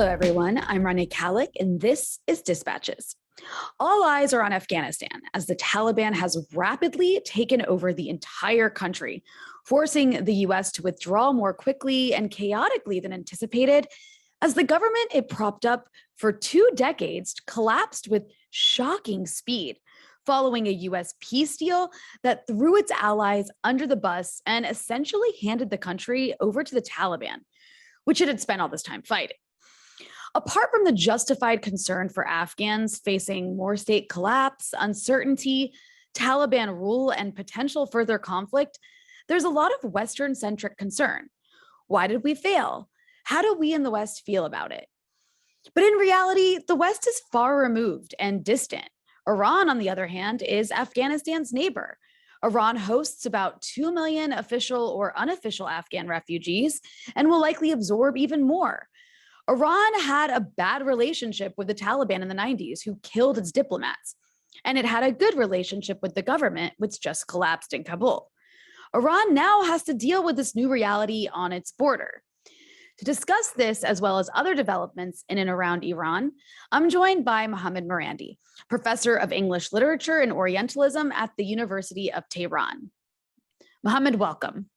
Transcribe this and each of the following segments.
Hello, everyone. I'm Rania Khalek, and this is Dispatches. All eyes are on Afghanistan as the Taliban has rapidly taken over the entire country, forcing the U.S. to withdraw more quickly and chaotically than anticipated, as the government it propped up for 2 decades collapsed with shocking speed, following a U.S. peace deal that threw its allies under the bus and essentially handed the country over to the Taliban, which it had spent all this time fighting. Apart from the justified concern for Afghans facing more state collapse, uncertainty, Taliban rule, and potential further conflict, there's a lot of Western-centric concern. Why did we fail? How do we in the West feel about it? But in reality, the West is far removed and distant. Iran, on the other hand, is Afghanistan's neighbor. Iran hosts about 2 million official or unofficial Afghan refugees and will likely absorb even more. Iran had a bad relationship with the Taliban in the 90s, who killed its diplomats, and it had a good relationship with the government, which just collapsed in Kabul. Iran now has to deal with this new reality on its border. To discuss this, as well as other developments in and around Iran, I'm joined by Mohammad Marandi, professor of English literature and Orientalism at the University of Tehran. Mohammad, welcome.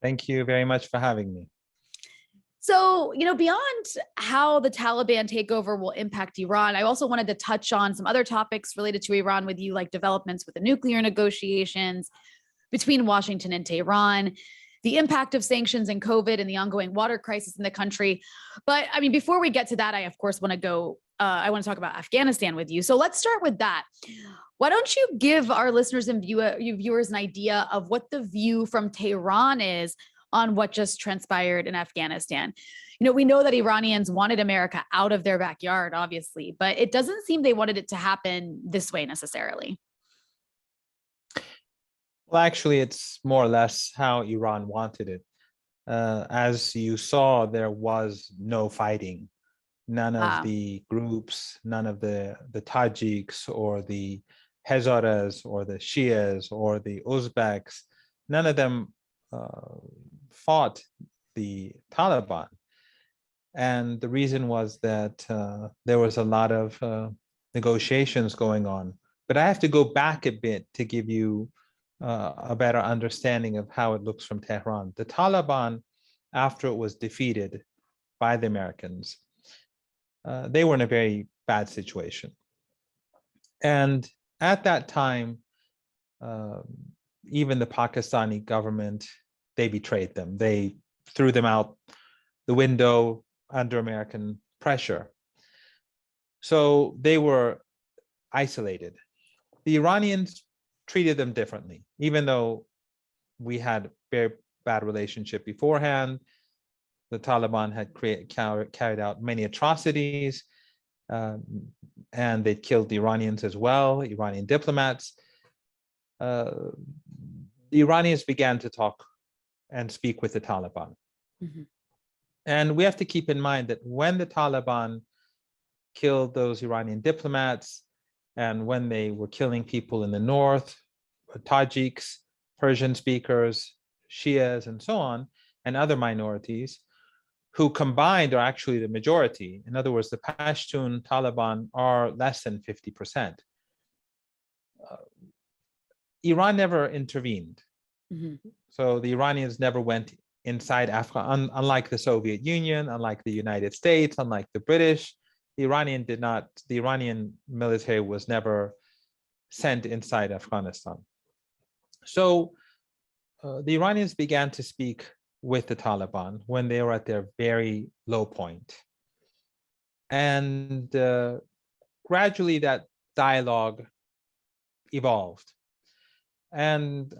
Thank you very much for having me. So, beyond how the Taliban takeover will impact Iran, I also wanted to touch on some other topics related to Iran with you, like developments with the nuclear negotiations between Washington and Tehran, the impact of sanctions and COVID and the ongoing water crisis in the country. But I mean, before we get to that, I, of course, want to talk about Afghanistan with you. So let's start with that. Why don't you give our listeners and viewers an idea of what the view from Tehran is on what just transpired in Afghanistan? We know that Iranians wanted America out of their backyard, obviously, but it doesn't seem they wanted it to happen this way necessarily. Well, actually, it's more or less how Iran wanted it. As you saw, there was no fighting. None of the groups, none of the Tajiks or the Hazaras or the Shias or the Uzbeks, none of them fought the Taliban. And the reason was that there was a lot of negotiations going on. But I have to go back a bit to give you a better understanding of how it looks from Tehran. The Taliban, after it was defeated by the Americans, they were in a very bad situation. And at that time, even the Pakistani government, they betrayed them. They threw them out the window under American pressure. So they were isolated. The Iranians treated them differently, even though we had very bad relationship beforehand. The Taliban had carried out many atrocities, and they killed the Iranians as well, Iranian diplomats. The Iranians began to talk and speak with the Taliban. Mm-hmm. And we have to keep in mind that when the Taliban killed those Iranian diplomats, and when they were killing people in the north, Tajiks, Persian speakers, Shias, and so on, and other minorities, who combined are actually the majority. In other words, the Pashtun Taliban are less than 50%. Iran never intervened. Mm-hmm. So the Iranians never went inside Afghanistan, unlike the Soviet Union, unlike the United States, unlike the British. The Iranian military was never sent inside Afghanistan. So the Iranians began to speak with the Taliban when they were at their very low point. And gradually that dialogue evolved. And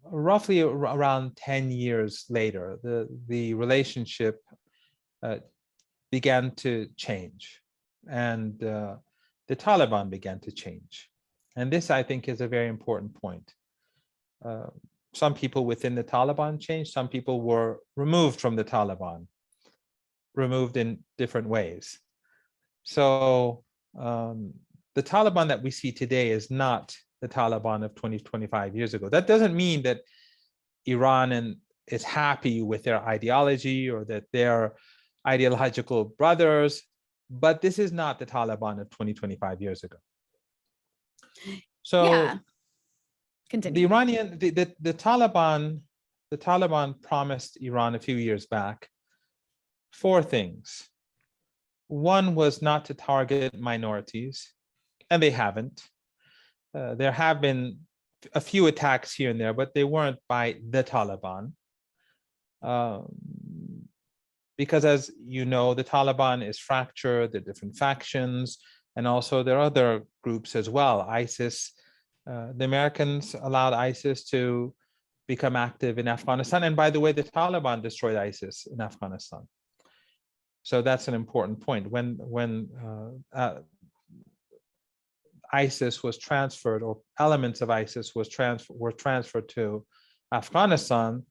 roughly around 10 years later, the relationship began to change, and the Taliban began to change. And this, I think, is a very important point. Some people within the Taliban changed. Some people were removed from the Taliban, removed in different ways. So the Taliban that we see today is not the Taliban of 20, 25 years ago. That doesn't mean that Iran is happy with their ideology or that they're ideological brothers, but this is not the Taliban of 20, 25 years ago. So yeah, continue. the Iranian, the Taliban promised Iran a few years back 4 things. One was not to target minorities, and they haven't. There have been a few attacks here and there, but they weren't by the Taliban. Because as you know, the Taliban is fractured, there are different factions, and also there are other groups as well. ISIS, the Americans allowed ISIS to become active in Afghanistan. And by the way, the Taliban destroyed ISIS in Afghanistan. So that's an important point. When ISIS was transferred, or elements of ISIS were transferred to Afghanistan,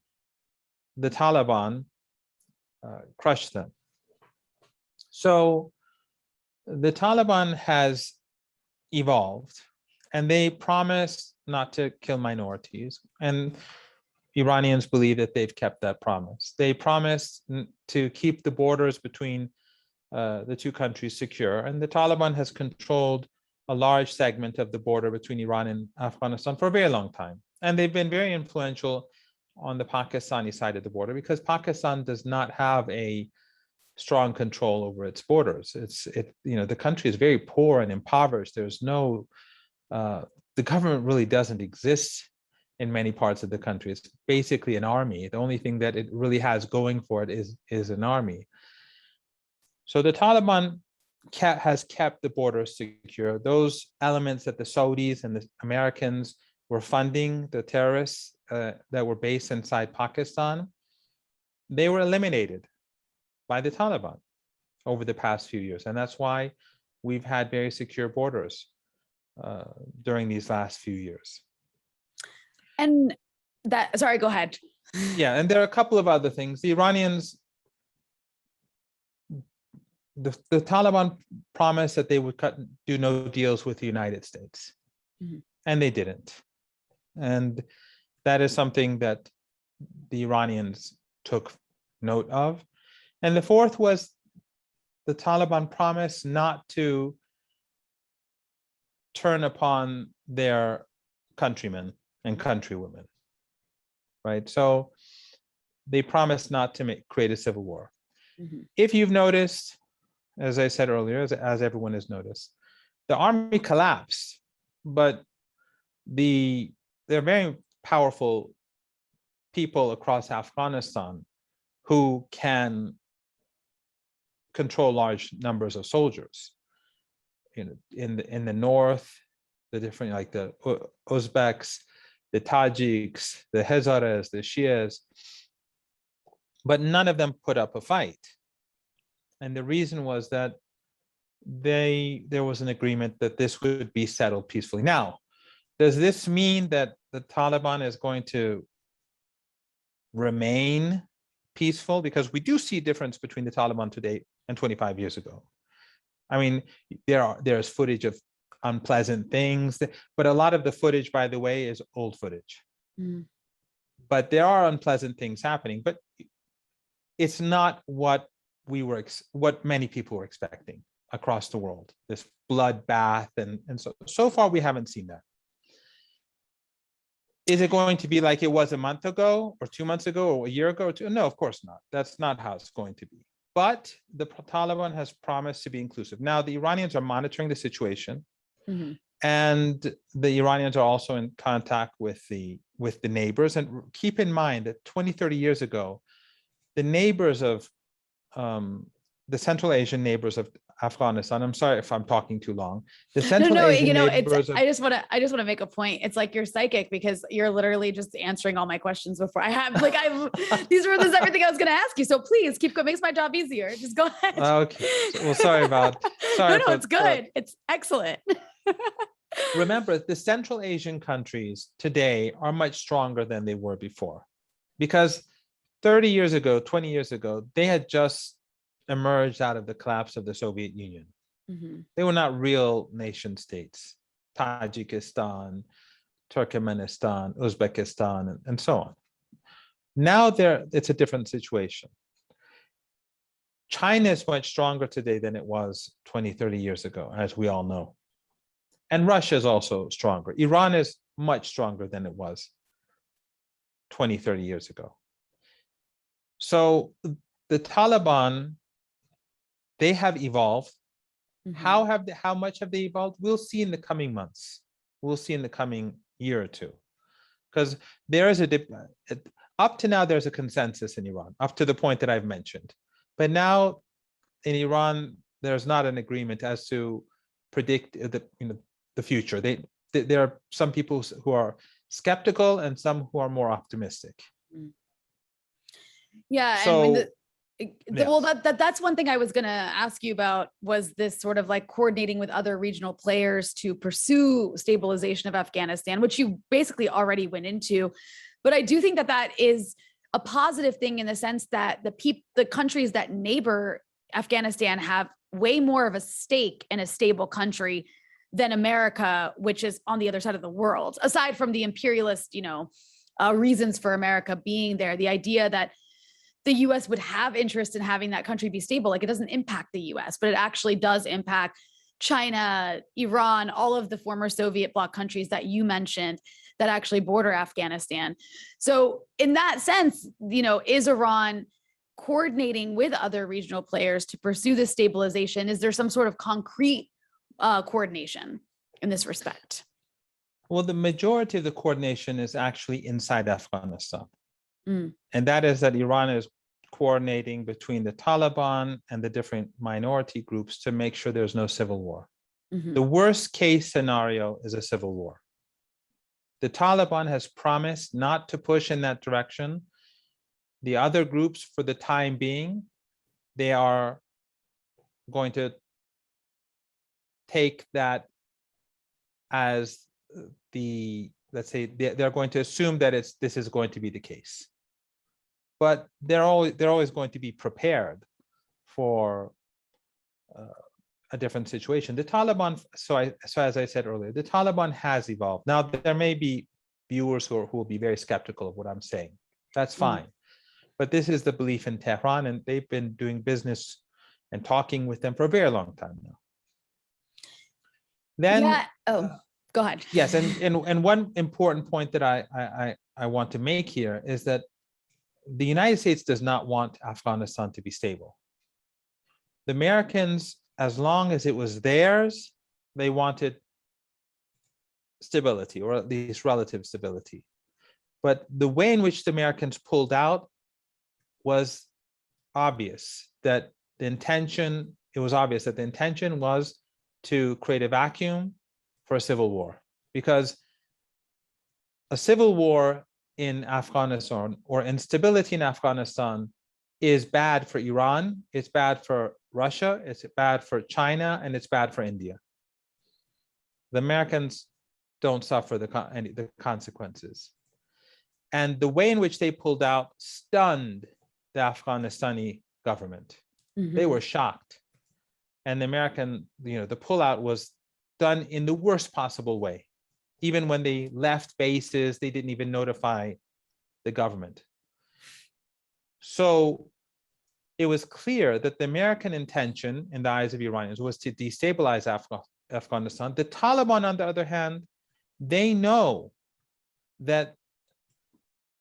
the Taliban crushed them. So the Taliban has evolved, and they promise not to kill minorities. And Iranians believe that they've kept that promise. They promised to keep the borders between the 2 countries secure. And the Taliban has controlled a large segment of the border between Iran and Afghanistan for a very long time. And they've been very influential on the Pakistani side of the border, because Pakistan does not have a strong control over its borders. The country is very poor and impoverished. There's no, the government really doesn't exist in many parts of the country. It's basically an army. The only thing that it really has going for it is an army. So the Taliban has kept the borders secure. Those elements that the Saudis and the Americans were funding, the terrorists that were based inside Pakistan, they were eliminated by the Taliban over the past few years. And that's why we've had very secure borders during these last few years. And that, sorry, go ahead. Yeah, and there are a couple of other things. The Iranians, the Taliban promised that they would do no deals with the United States, and they didn't. And that is something that the Iranians took note of. And the fourth was the Taliban promised not to turn upon their countrymen and countrywomen, right? So they promised not to create a civil war. If you've noticed, as I said earlier, as everyone has noticed, the army collapsed, but there are very powerful people across Afghanistan who can control large numbers of soldiers. In the north, the different, like the Uzbeks, the Tajiks, the Hazaras, the Shias, but none of them put up a fight. And the reason was that there was an agreement that this would be settled peacefully. Now, does this mean that the Taliban is going to remain peaceful? Because we do see a difference between the Taliban today and 25 years ago. I mean, there's footage of unpleasant things, but a lot of the footage, by the way, is old footage. But there are unpleasant things happening, but it's not what many people were expecting across the world, this bloodbath. And so far we haven't seen that. Is it going to be like it was a month ago or 2 months ago or a year ago? No, of course not. That's not how it's going to be. But the Taliban has promised to be inclusive. Now, the Iranians are monitoring the situation, and the Iranians are also in contact with the neighbors. And keep in mind that 20, 30 years ago, the neighbors of the Central Asian neighbors of Afghanistan. I'm sorry if I'm talking too long. The Central Asian neighbors. I just want to make a point. It's like you're psychic, because you're literally just answering all my questions before I have. This is everything I was going to ask you. So please keep going. Makes my job easier. Just go ahead. Okay. Well, sorry. No, it's good. It's excellent. Remember, the Central Asian countries today are much stronger than they were before, because 30 years ago, 20 years ago, they had just emerged out of the collapse of the Soviet Union. They were not real nation states. Tajikistan, Turkmenistan, Uzbekistan, and so on. Now it's a different situation. China is much stronger today than it was 20, 30 years ago, as we all know. And Russia is also stronger. Iran is much stronger than it was 20, 30 years ago. So the Taliban, they have evolved. Mm-hmm. How much have they evolved? We'll see in the coming months. We'll see in the coming year or two. Because there is up to now, there's a consensus in Iran, up to the point that I've mentioned. But now in Iran, there's not an agreement as to predict the future. There are some people who are skeptical and some who are more optimistic. Yeah, and when So, well, that's one thing I was going to ask you about, was this sort of like coordinating with other regional players to pursue stabilization of Afghanistan, which you basically already went into. But I do think that that is a positive thing in the sense that the countries that neighbor Afghanistan have way more of a stake in a stable country than America, which is on the other side of the world. Aside from the imperialist, reasons for America being there, the idea that the US would have interest in having that country be stable, like it doesn't impact the US, but it actually does impact China, Iran, all of the former Soviet bloc countries that you mentioned that actually border Afghanistan. So in that sense, is Iran coordinating with other regional players to pursue this stabilization? Is there some sort of concrete coordination in this respect? Well, the majority of the coordination is actually inside Afghanistan. Mm. And that is that Iran is coordinating between the Taliban and the different minority groups to make sure there's no civil war. Mm-hmm. The worst case scenario is a civil war. The Taliban has promised not to push in that direction. The other groups, for the time being, they are going to take that as let's say, they're going to assume that this is going to be the case. But they're always going to be prepared for a different situation. The Taliban, so as I said earlier, the Taliban has evolved. Now, there may be viewers who will be very skeptical of what I'm saying. That's fine. But this is the belief in Tehran, and they've been doing business and talking with them for a very long time now. Then, go ahead. Yes, and one important point that I want to make here is that the United States does not want Afghanistan to be stable. The Americans, as long as it was theirs, they wanted stability, or at least relative stability. But the way in which the Americans pulled out was obvious. It was obvious that the intention was to create a vacuum for a civil war, because a civil war in Afghanistan or instability in Afghanistan is bad for Iran, it's bad for Russia, it's bad for China, and it's bad for India. The Americans don't suffer the consequences. And the way in which they pulled out stunned the Afghanistani government. Mm-hmm. They were shocked. And the American, the pullout was done in the worst possible way. Even when they left bases, they didn't even notify the government. So it was clear that the American intention in the eyes of Iranians was to destabilize Afghanistan. The Taliban, on the other hand, they know that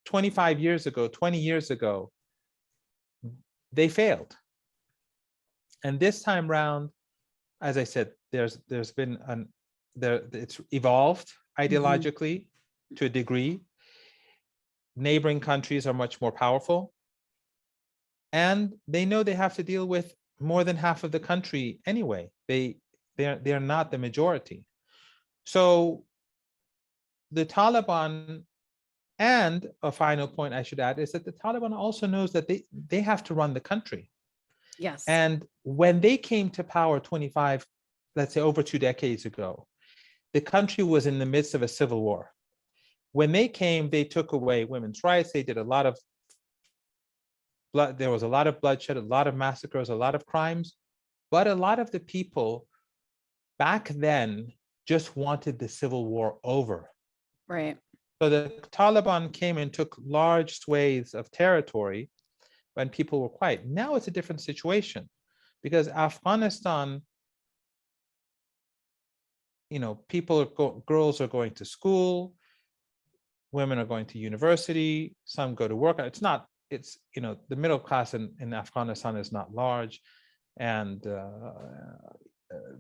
20 years ago, they failed. And this time round, as I said, there's been it's evolved ideologically to a degree. Neighboring countries are much more powerful, and they know they have to deal with more than half of the country anyway. They're not the majority. So the Taliban, and a final point I should add is that the Taliban also knows that they have to run the country. Yes. And when they came to power 25, let's say over 2 decades ago, the country was in the midst of a civil war. When they came, they took away women's rights. They did a lot of blood. There was a lot of bloodshed, a lot of massacres, a lot of crimes. But a lot of the people back then just wanted the civil war over. Right. So the Taliban came and took large swathes of territory when people were quiet. Now it's a different situation because Afghanistan, girls are going to school, women are going to university, some go to work. The middle class in Afghanistan is not large, and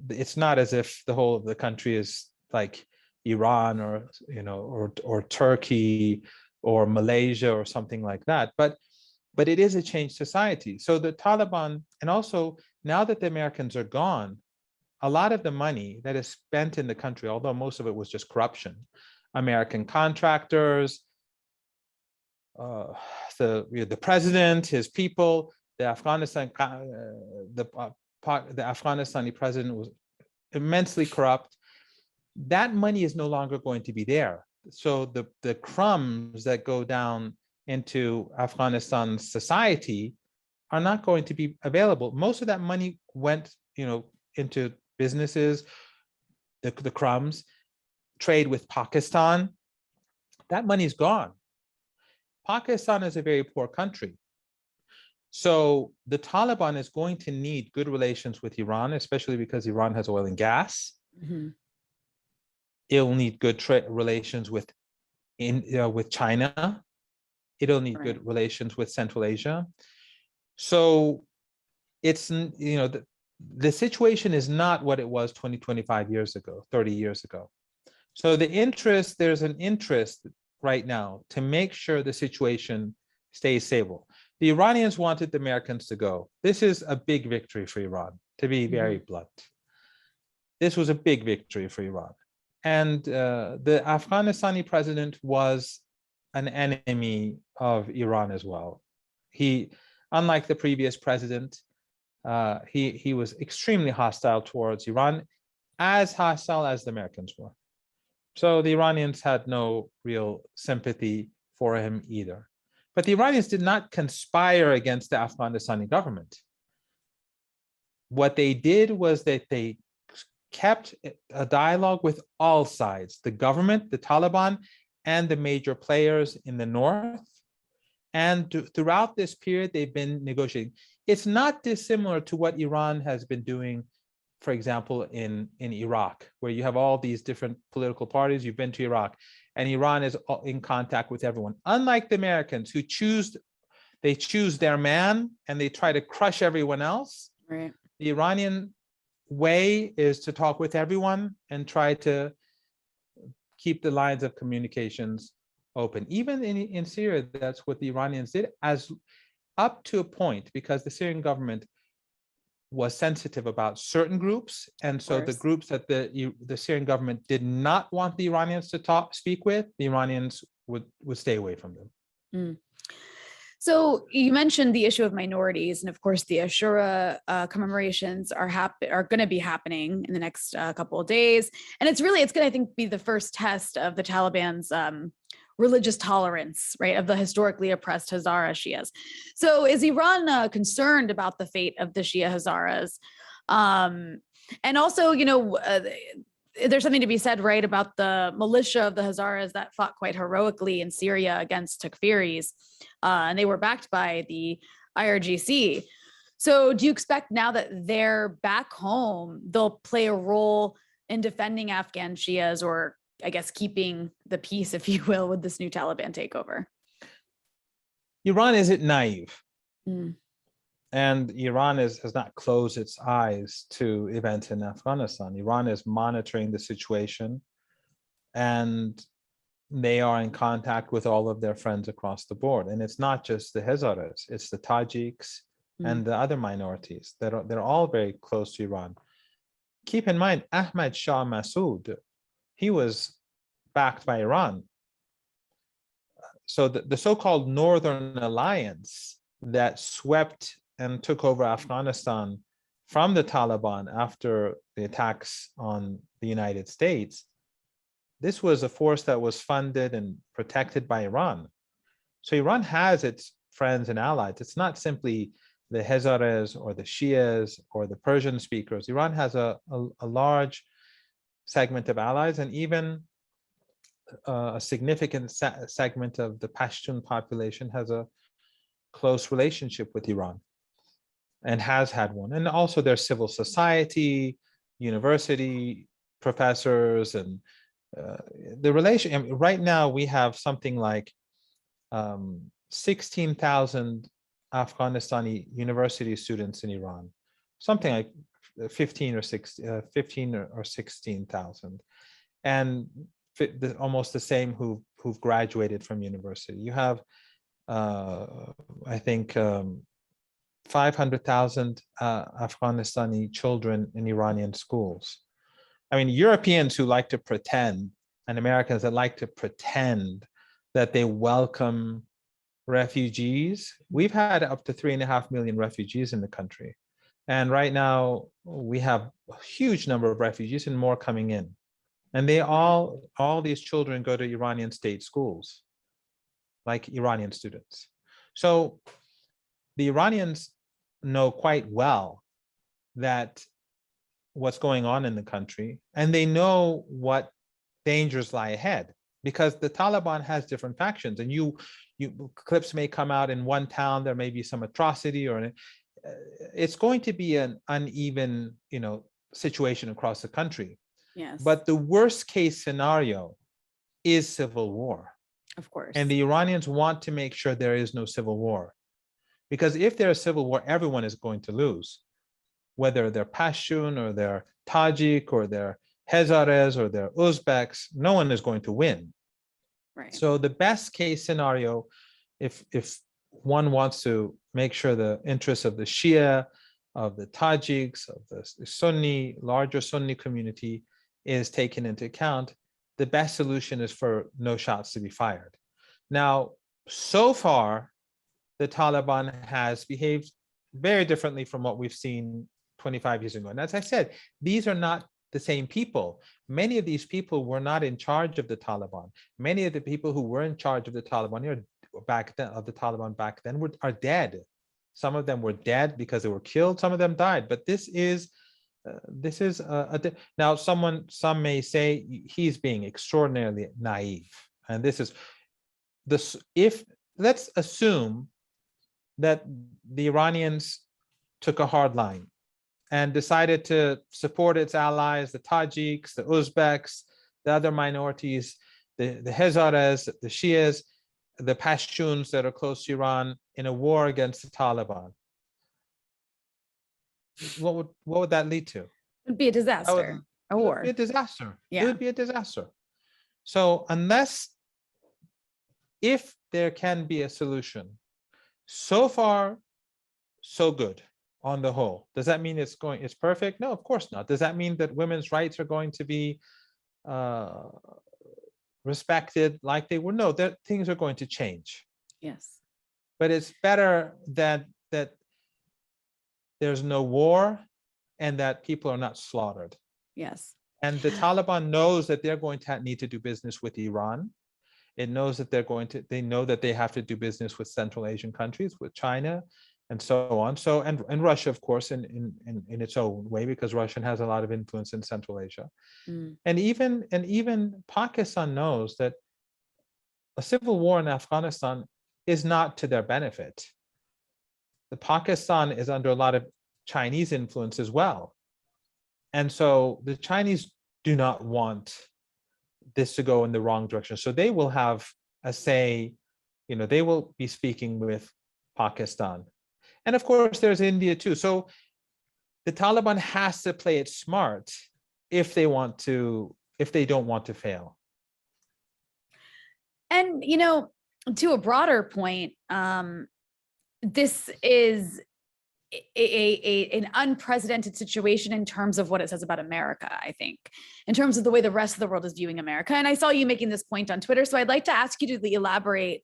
it's not as if the whole of the country is like Iran or Turkey or Malaysia or something like that. But it is a changed society. So the Taliban, and also now that the Americans are gone, a lot of the money that is spent in the country, although most of it was just corruption, American contractors, the president, his people, the Afghanistani president was immensely corrupt. That money is no longer going to be there. So the crumbs that go down into Afghanistan's society are not going to be available. Most of that money went, into businesses, the crumbs, trade with Pakistan. That money's gone. Pakistan is a very poor country. So the Taliban is going to need good relations with Iran, especially because Iran has oil and gas. Mm-hmm. It'll need good relations with China. It'll need good relations with Central Asia. So it's, the situation is not what it was 20, 25 years ago, 30 years ago. So there's an interest right now to make sure the situation stays stable. The Iranians wanted the Americans to go. This is a big victory for Iran, to be very blunt. This was a big victory for Iran. And the Afghanistani president was an enemy of Iran as well. He, unlike the previous president, he was extremely hostile towards Iran, as hostile as the Americans were. So the Iranians had no real sympathy for him either. But the Iranians did not conspire against the Afghanistani government. What they did was that they kept a dialogue with all sides, the government, the Taliban, and the major players in the north. And throughout this period, they've been negotiating. It's not dissimilar to what Iran has been doing, for example, in Iraq, where you have all these different political parties. You've been to Iraq, and Iran is in contact with everyone. Unlike the Americans, who choose their man and they try to crush everyone else. Right. The Iranian way is to talk with everyone and try to keep the lines of communications open. Even in Syria, that's what the Iranians did, as up to a point, because the Syrian government was sensitive about certain groups, and so the groups that the Syrian government did not want the Iranians to speak with, the Iranians would stay away from them. Mm. So you mentioned the issue of minorities, and of course the Ashura commemorations are going to be happening in the next couple of days, and it's going to, I think, be the first test of the Taliban's religious tolerance, right, of the historically oppressed Hazara Shias. So is Iran concerned about the fate of the Shia Hazaras? And also, there's something to be said, right, about the militia of the Hazaras that fought quite heroically in Syria against Takfiris, and they were backed by the IRGC. So do you expect now that they're back home, they'll play a role in defending Afghan Shias, or I guess keeping the peace, if you will, with this new Taliban takeover? Iran isn't naive. Mm. And Iran has not closed its eyes to events in Afghanistan. Iran is monitoring the situation, and they are in contact with all of their friends across the board. And it's not just the Hazaras, it's the Tajiks and the other minorities that they're all very close to Iran. Keep in mind, Ahmad Shah Massoud, he was backed by Iran. So the so-called Northern Alliance that swept and took over Afghanistan from the Taliban after the attacks on the United States, this was a force that was funded and protected by Iran. So Iran has its friends and allies. It's not simply the Hazaras or the Shias or the Persian speakers. Iran has a large segment of allies, and even a significant segment of the Pashtun population has a close relationship with Iran and has had one. And also their civil society, university professors, and the relation. I mean, right now we have something like 16,000 Afghanistani university students in Iran, something like 15 or 16,000, and almost the same who've graduated from university. You have, I think, 500,000 Afghanistani children in Iranian schools. I mean, Europeans who like to pretend, and Americans that like to pretend that they welcome refugees. We've had up to 3.5 million refugees in the country. And right now we have a huge number of refugees and more coming in. And they all these children go to Iranian state schools, like Iranian students. So the Iranians know quite well that what's going on in the country, and they know what dangers lie ahead, because the Taliban has different factions, and clips may come out in one town, there may be some atrocity, or it's going to be an uneven, situation across the country. Yes. But the worst case scenario is civil war. Of course. And the Iranians want to make sure there is no civil war, because if there is civil war, everyone is going to lose, whether they're Pashtun or they're Tajik or they're Hazaras or they're Uzbeks. No one is going to win. Right. So the best case scenario, if one wants to make sure the interests of the Shia, of the Tajiks, of the larger Sunni community is taken into account, the best solution is for no shots to be fired. Now, so far, the Taliban has behaved very differently from what we've seen 25 years ago. And as I said, these are not the same people. Many of these people were not in charge of the Taliban. Many of the people who were in charge of the Taliban back then are dead. Some of them were dead because they were killed. Some of them died. But this is now some may say he's being extraordinarily naive. And this is this. Let's assume that the Iranians took a hard line and decided to support its allies, the Tajiks, the Uzbeks, the other minorities, the Hazaras, the Shias, the Pashtuns that are close to Iran, in a war against the Taliban. What would that lead to? It would be a disaster. A war. It would be a disaster. Yeah. It would be a disaster. So if there can be a solution, so far, so good. On the whole, does that mean it's perfect? No, of course not. Does that mean that women's rights are going to be respected like they were? No, that things are going to change. Yes. But it's better that there's no war and that people are not slaughtered. Yes. And the Taliban knows that they're going to need to do business with Iran. It knows that they know that they have to do business with Central Asian countries, with China, and so on. So, and Russia, of course, in its own way, because Russia has a lot of influence in Central Asia. Mm. And even Pakistan knows that a civil war in Afghanistan is not to their benefit. The Pakistan is under a lot of Chinese influence as well. And so the Chinese do not want this to go in the wrong direction. So they will have a say, they will be speaking with Pakistan. And of course, there's India too. So the Taliban has to play it smart if they don't want to fail. And, to a broader point, this is an unprecedented situation in terms of what it says about America, I think, in terms of the way the rest of the world is viewing America. And I saw you making this point on Twitter, so I'd like to ask you to elaborate.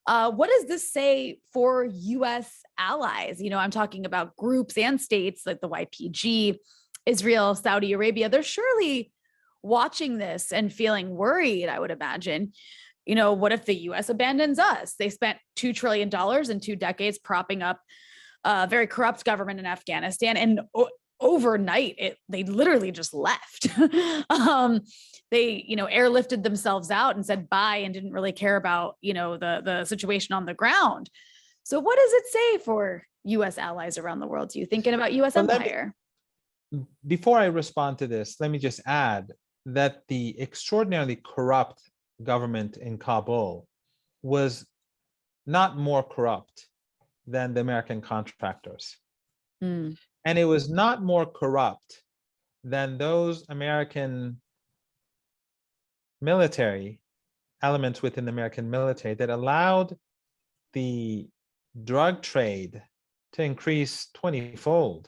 What does this say for U.S. allies? I'm talking about groups and states like the YPG, Israel, Saudi Arabia. They're surely watching this and feeling worried, I would imagine. What if the U.S. abandons us? They spent $2 trillion in 2 decades propping up a very corrupt government in Afghanistan, and overnight they literally just left. They airlifted themselves out and said bye and didn't really care about the situation on the ground. So what does it say for US allies around the world? Do you thinking about US But empire? Before I respond to this, let me just add that the extraordinarily corrupt government in Kabul was not more corrupt than the American contractors. Mm. And it was not more corrupt than those American military elements within the American military that allowed the drug trade to increase 20-fold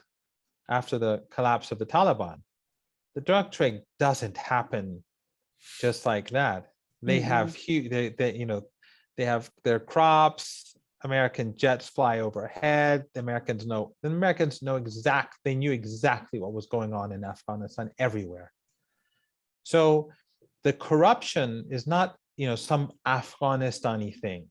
after the collapse of the Taliban. The drug trade doesn't happen just like that. They have huge, they have their crops. American jets fly overhead. The Americans know they knew exactly what was going on in Afghanistan everywhere. So the corruption is not, some Afghanistani thing.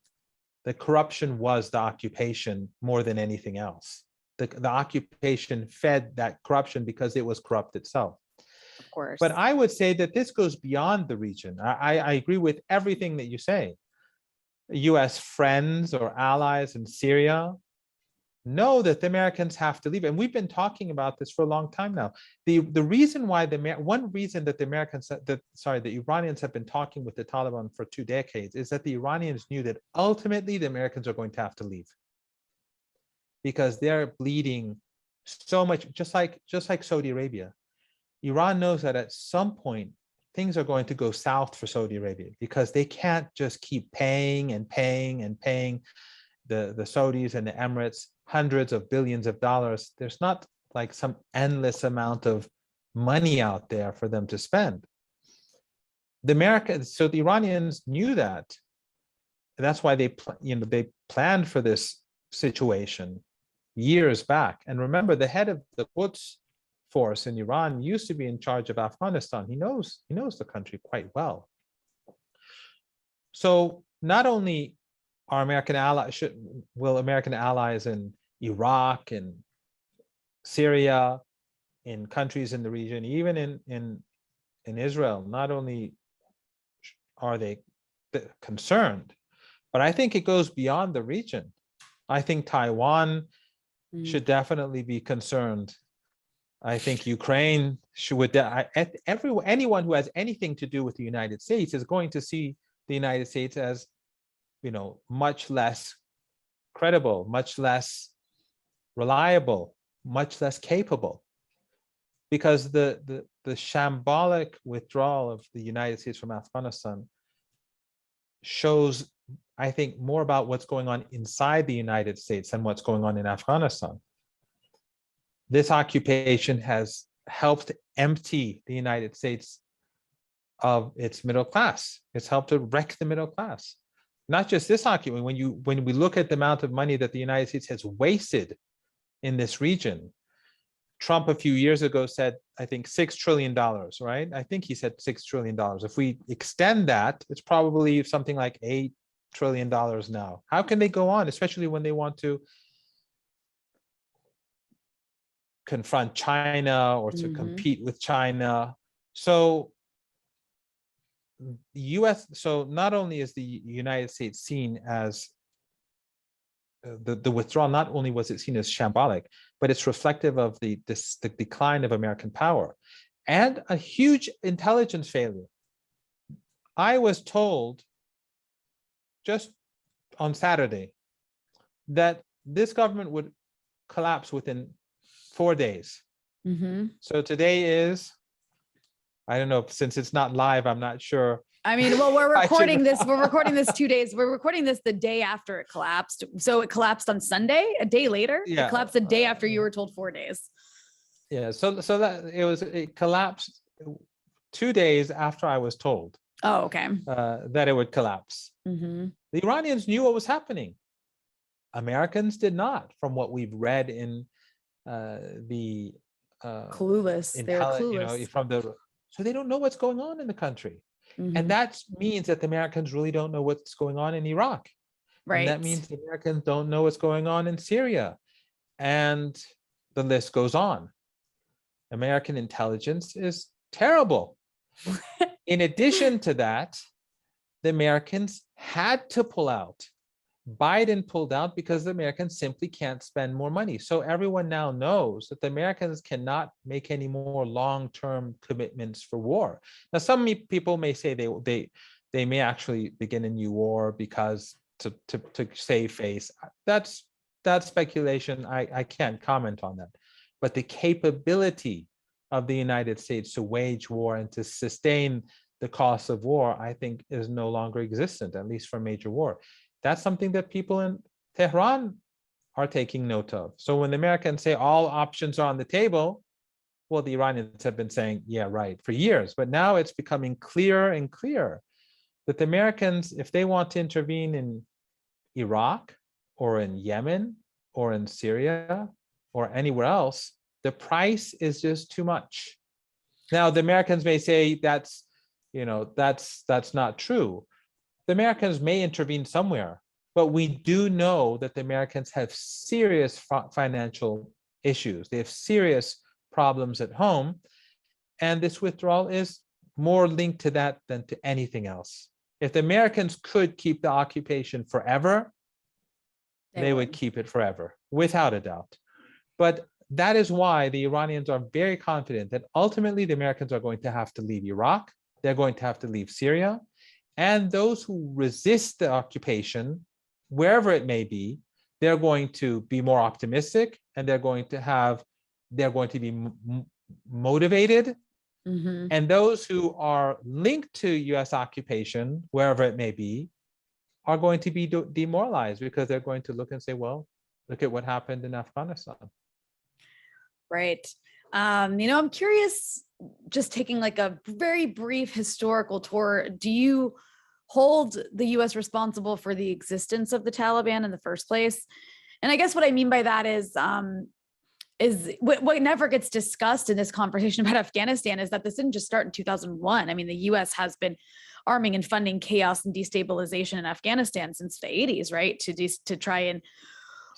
The corruption was the occupation more than anything else. The occupation fed that corruption because it was corrupt itself. Of course. But I would say that this goes beyond the region. I agree with everything that you say. US friends or allies in Syria know that the Americans have to leave. And we've been talking about this for a long time now. The reason why one reason that the Iranians have been talking with the Taliban for 2 decades is that the Iranians knew that ultimately the Americans are going to have to leave, because they're bleeding so much, just like Saudi Arabia. Iran knows that at some point things are going to go south for Saudi Arabia, because they can't just keep paying and paying and paying the Saudis and the Emirates hundreds of billions of dollars. There's not like some endless amount of money out there for them to spend. So the Iranians knew that. And that's why they planned for this situation years back. And remember, the head of the Quds force in Iran used to be in charge of Afghanistan. He knows the country quite well. So not only are will American allies in Iraq and Syria, in countries in the region, even in Israel, not only are they concerned, but I think it goes beyond the region. I think Taiwan should definitely be concerned. I think Ukraine should. Anyone who has anything to do with the United States is going to see the United States as, much less credible, much less reliable, much less capable, because the shambolic withdrawal of the United States from Afghanistan shows, I think, more about what's going on inside the United States than what's going on in Afghanistan. This occupation has helped empty the United States of its middle class. It's helped to wreck the middle class. Not just this occupation. When we look at the amount of money that the United States has wasted in this region, Trump a few years ago said, I think $6 trillion, right? I think he said $6 trillion. If we extend that, it's probably something like $8 trillion now. How can they go on, especially when they want to confront China or to compete with China? So not only is the United States seen as the withdrawal, not only was it seen as shambolic, but it's reflective of the decline of American power and a huge intelligence failure. I was told just on Saturday that this government would collapse within 4 days. So today is, I don't know, since it's not live, I'm not sure. I mean, well, we're recording this 2 days. We're recording this the day after it collapsed. So it collapsed on Sunday, a day later. Yeah. It collapsed the day after you were told 4 days. Yeah. So that it collapsed 2 days after I was told. Oh, okay. That it would collapse. The Iranians knew what was happening. Americans did not, from what we've read in the clueless. They were clueless. So they don't know what's going on in the country. And that means that the Americans really don't know what's going on in Iraq. Right. And that means the Americans don't know what's going on in Syria. And the list goes on. American intelligence is terrible. In addition to that, the Americans had to pull out Biden pulled out because the Americans simply can't spend more money. So everyone now knows that the Americans cannot make any more long-term commitments for war. Now, some people may say they may actually begin a new war because to save face. That's speculation. I can't comment on that. But the capability of the United States to wage war and to sustain the cost of war, I think, is no longer existent, at least for major war. That's something that people in Tehran are taking note of. So when the Americans say all options are on the table, well, the Iranians have been saying, yeah, right, for years. But now it's becoming clearer and clearer that the Americans, if they want to intervene in Iraq or in Yemen or in Syria or anywhere else, the price is just too much. Now, the Americans may say that's not true. The Americans may intervene somewhere, but we do know that the Americans have serious financial issues. They have serious problems at home. And this withdrawal is more linked to that than to anything else. If the Americans could keep the occupation forever, they would keep it forever, without a doubt. But that is why the Iranians are very confident that ultimately the Americans are going to have to leave Iraq. They're going to have to leave Syria. And those who resist the occupation, wherever it may be, they're going to be more optimistic, and they're going to be motivated. Mm-hmm. And those who are linked to US occupation, wherever it may be, are going to be demoralized, because they're going to look and say, well, look at what happened in Afghanistan. Right. I'm curious, just taking like a very brief historical tour, do you hold the US responsible for the existence of the Taliban in the first place? And I guess what I mean by that is what never gets discussed in this conversation about Afghanistan is that this didn't just start in 2001. I mean, the US has been arming and funding chaos and destabilization in Afghanistan since the 80s, right? To try and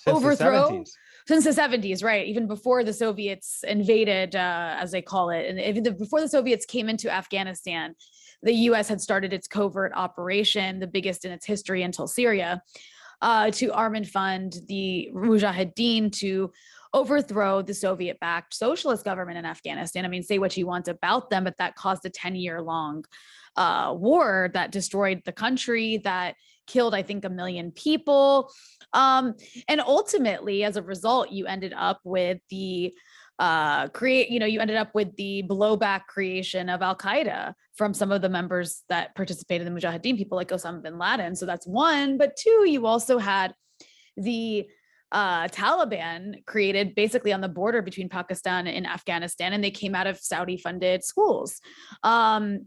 overthrow. Since the 70s, right? Even before the Soviets invaded, as they call it, and even before the Soviets came into Afghanistan, the US had started its covert operation, the biggest in its history until Syria, to arm and fund the Mujahideen to overthrow the Soviet-backed socialist government in Afghanistan. I mean, say what you want about them, but that caused a 10-year-long war that destroyed the country, that killed, I think, 1 million people. And ultimately, as a result, you ended up with the blowback creation of Al-Qaeda from some of the members that participated in the Mujahideen, people like Osama bin Laden. So that's one. But two, you also had the Taliban created basically on the border between Pakistan and Afghanistan, and they came out of Saudi-funded schools. And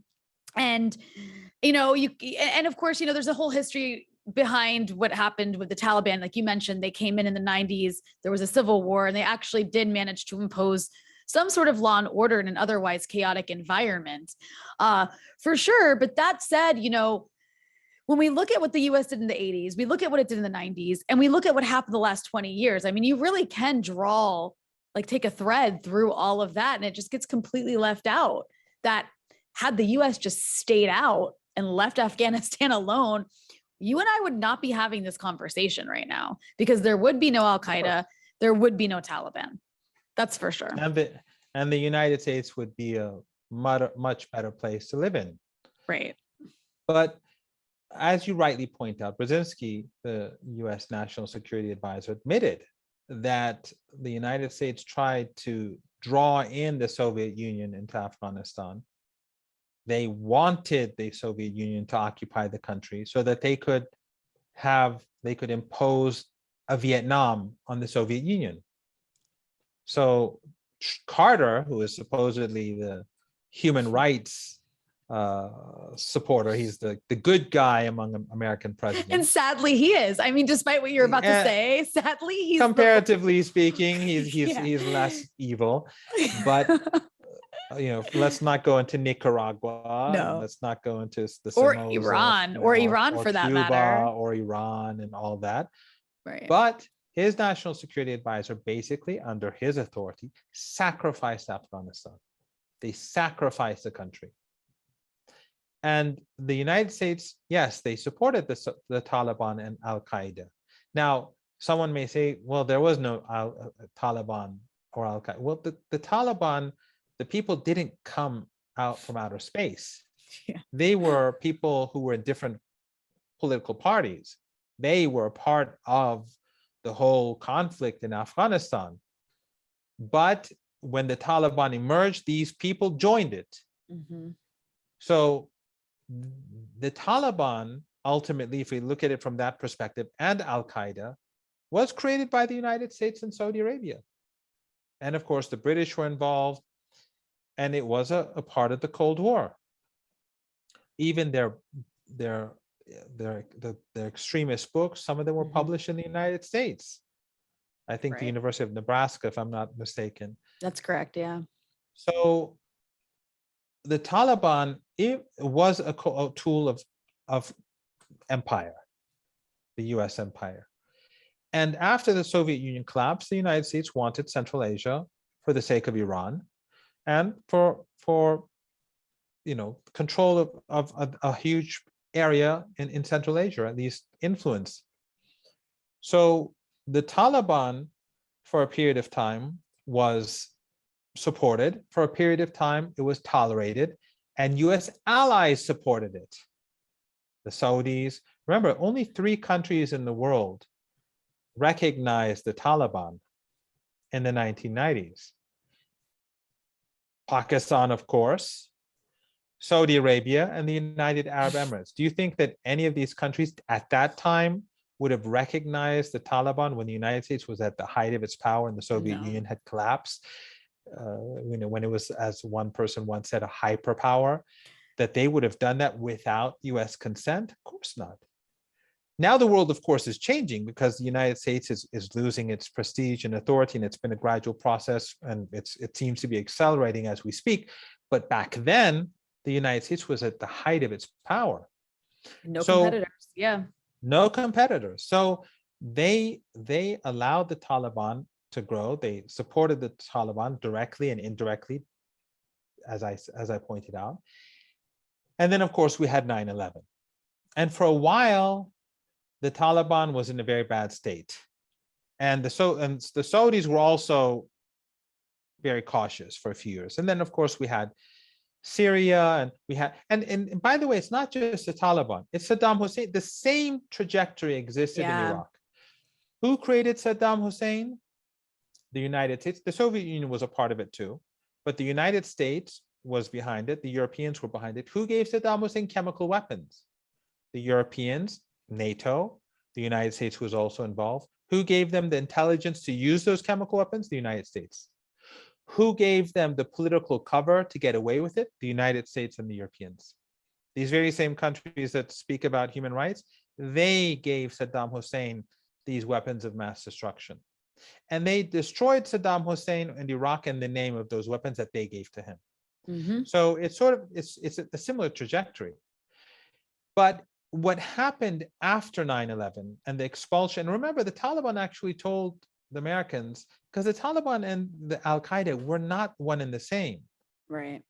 of course, there's a whole history behind what happened with the Taliban. Like you mentioned, they came in the 90s, there was a civil war, and they actually did manage to impose some sort of law and order in an otherwise chaotic environment, for sure. But that said, when we look at what the US did in the 80s, we look at what it did in the 90s, and we look at what happened the last 20 years. I mean, you really can take a thread through all of that, and it just gets completely left out that had the US just stayed out and left Afghanistan alone, you and I would not be having this conversation right now, because there would be no Al-Qaeda, there would be no Taliban. That's for sure. And the United States would be a much better place to live in. Right. But as you rightly point out, Brzezinski, the US National Security Advisor, admitted that the United States tried to draw in the Soviet Union into Afghanistan. They wanted the Soviet Union to occupy the country so that they could impose a Vietnam on the Soviet Union. So Carter, who is supposedly the human rights supporter, he's the good guy among American presidents. And sadly, he is. I mean, despite what you're about to say, sadly, he's comparatively speaking, he's less evil. But let's not go into Nicaragua. No. Let's not go into the Iran, or Iran for that Cuba, matter, or Iran and all that. Right. But his national security advisor, basically under his authority, sacrificed Afghanistan. They sacrificed the country. And the United States, yes, they supported the Taliban and Al-Qaeda. Now, someone may say, well, there was no Taliban or Al-Qaeda. Well, the Taliban, the people didn't come out from outer space. Yeah. They were people who were in different political parties. They were part of the whole conflict in Afghanistan. But when the Taliban emerged, these people joined it. Mm-hmm. So the Taliban, ultimately, if we look at it from that perspective, and Al-Qaeda, was created by the United States and Saudi Arabia. And of course, the British were involved, and it was a part of the Cold War. Even their extremist books, some of them were published in the United States. I think the University of Nebraska, if I'm not mistaken. That's correct, yeah. So the Taliban, it was a tool of empire, the US empire. And after the Soviet Union collapsed, the United States wanted Central Asia for the sake of Iran and for control of a huge area in Central Asia, at least influence. So the Taliban, for a period of time, was supported. For a period of time, it was tolerated, and US allies supported it. The Saudis, remember, only 3 countries in the world recognized the Taliban in the 1990s. Pakistan, of course, Saudi Arabia, and the United Arab Emirates. Do you think that any of these countries at that time would have recognized the Taliban when the United States was at the height of its power and the Soviet Union had collapsed? When it was, as one person once said, a hyperpower, that they would have done that without US consent? Of course not. Now the world, of course, is changing because the United States is losing its prestige and authority, and it's been a gradual process, and it seems to be accelerating as we speak. But back then, the United States was at the height of its power. No competitors, yeah. No competitors. So they allowed the Taliban to grow. They supported the Taliban directly and indirectly, as I pointed out. And then, of course, we had 9/11. And for a while, the Taliban was in a very bad state. And the Saudis were also very cautious for a few years. And then, of course, we had Syria, and we had, and by the way, it's not just the Taliban, it's Saddam Hussein. The same trajectory existed in Iraq. Who created Saddam Hussein? The United States. The Soviet Union was a part of it too, but the United States was behind it. The Europeans were behind it. Who gave Saddam Hussein chemical weapons? The Europeans, NATO, the United States was also involved. Who gave them the intelligence to use those chemical weapons? The United States. Who gave them the political cover to get away with it? The United States and the Europeans. These very same countries that speak about human rights, they gave Saddam Hussein these weapons of mass destruction. And they destroyed Saddam Hussein and Iraq in the name of those weapons that they gave to him. So it's a similar trajectory. But what happened after 9/11 and the expulsion, remember, the Taliban actually told the Americans, because the Taliban and the Al-Qaeda were not one and the same. Right.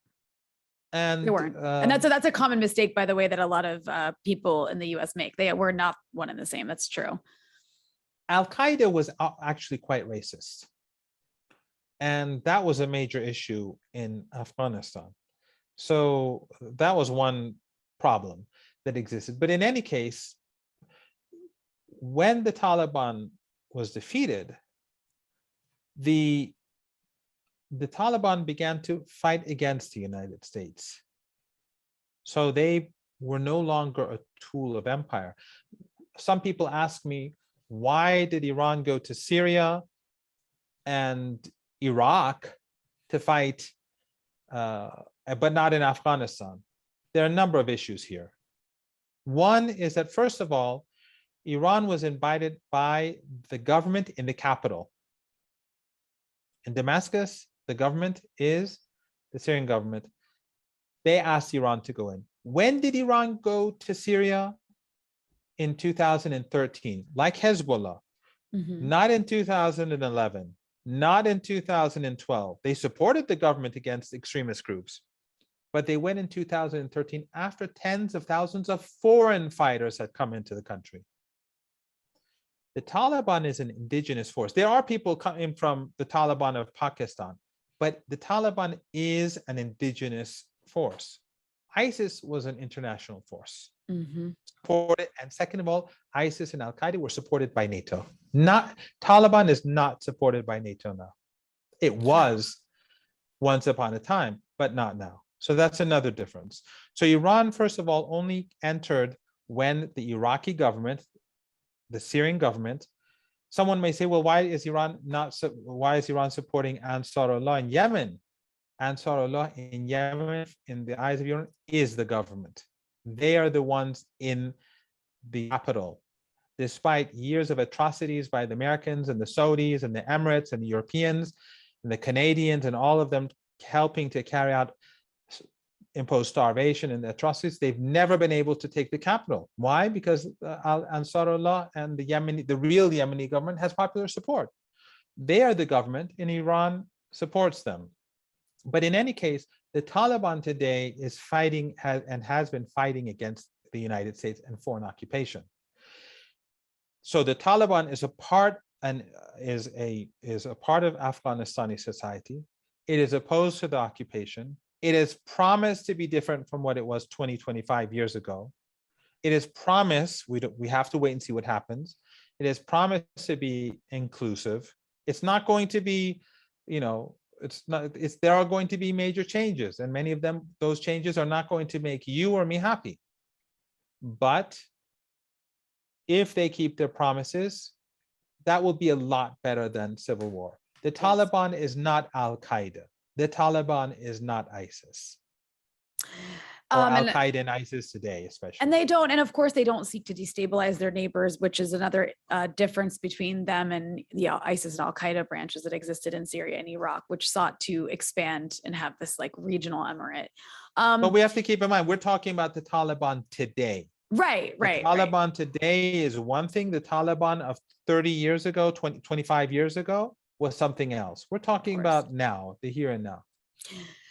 And they weren't. And that's a common mistake, by the way, that a lot of people in the US make. They were not one and the same. That's true. Al-Qaeda was actually quite racist. And that was a major issue in Afghanistan. So that was one problem that existed. But in any case, when the Taliban was defeated, the Taliban began to fight against the United States. So they were no longer a tool of empire. Some people ask me, why did Iran go to Syria and Iraq to fight, but not in Afghanistan? There are a number of issues here. One is that, first of all, Iran was invited by the government in the capital. In Damascus, the government is the Syrian government. They asked Iran to go in. When did Iran go to Syria? In 2013, like Hezbollah, not in 2011, not in 2012. They supported the government against extremist groups, but they went in 2013 after tens of thousands of foreign fighters had come into the country. The Taliban is an indigenous force. There are people coming from the Taliban of Pakistan, but the Taliban is an indigenous force. ISIS was an international force. Supported, and second of all, ISIS and Al-Qaeda were supported by NATO. Taliban is not supported by NATO now. It was once upon a time, but not now. So that's another difference. So Iran, first of all, only entered when the Iraqi government, the Syrian government, someone may say, well, why is Iran supporting Ansarullah in Yemen? Ansarullah in Yemen, in the eyes of Iran, is the government. They are the ones in the capital. Despite years of atrocities by the Americans and the Saudis and the Emirates and the Europeans and the Canadians and all of them helping to carry out, impose starvation and atrocities, they've never been able to take the capital. Why? Because Ansarullah and the real Yemeni government has popular support. They are the government and Iran supports them. But in any case, the Taliban today is fighting and has been fighting against the United States and foreign occupation. So the Taliban is a part and is a part of Afghanistani society. It is opposed to the occupation. It is promised to be different from what it was 20, 25 years ago. It is promised, we have to wait and see what happens. It is promised to be inclusive. It's not going to be, there are going to be major changes, and many of them, those changes are not going to make you or me happy. But if they keep their promises, that will be a lot better than civil war. The Taliban is not Al-Qaeda. The Taliban is not ISIS. Or Al-Qaeda and ISIS today, especially. And they don't, and of course they don't seek to destabilize their neighbors, which is another difference between them and the ISIS and Al-Qaeda branches that existed in Syria and Iraq, which sought to expand and have this like regional emirate. But we have to keep in mind, we're talking about the Taliban today. Right. The Taliban today is one thing. The Taliban of 30 years ago, 25 years ago was something else. We're talking about now, the here and now.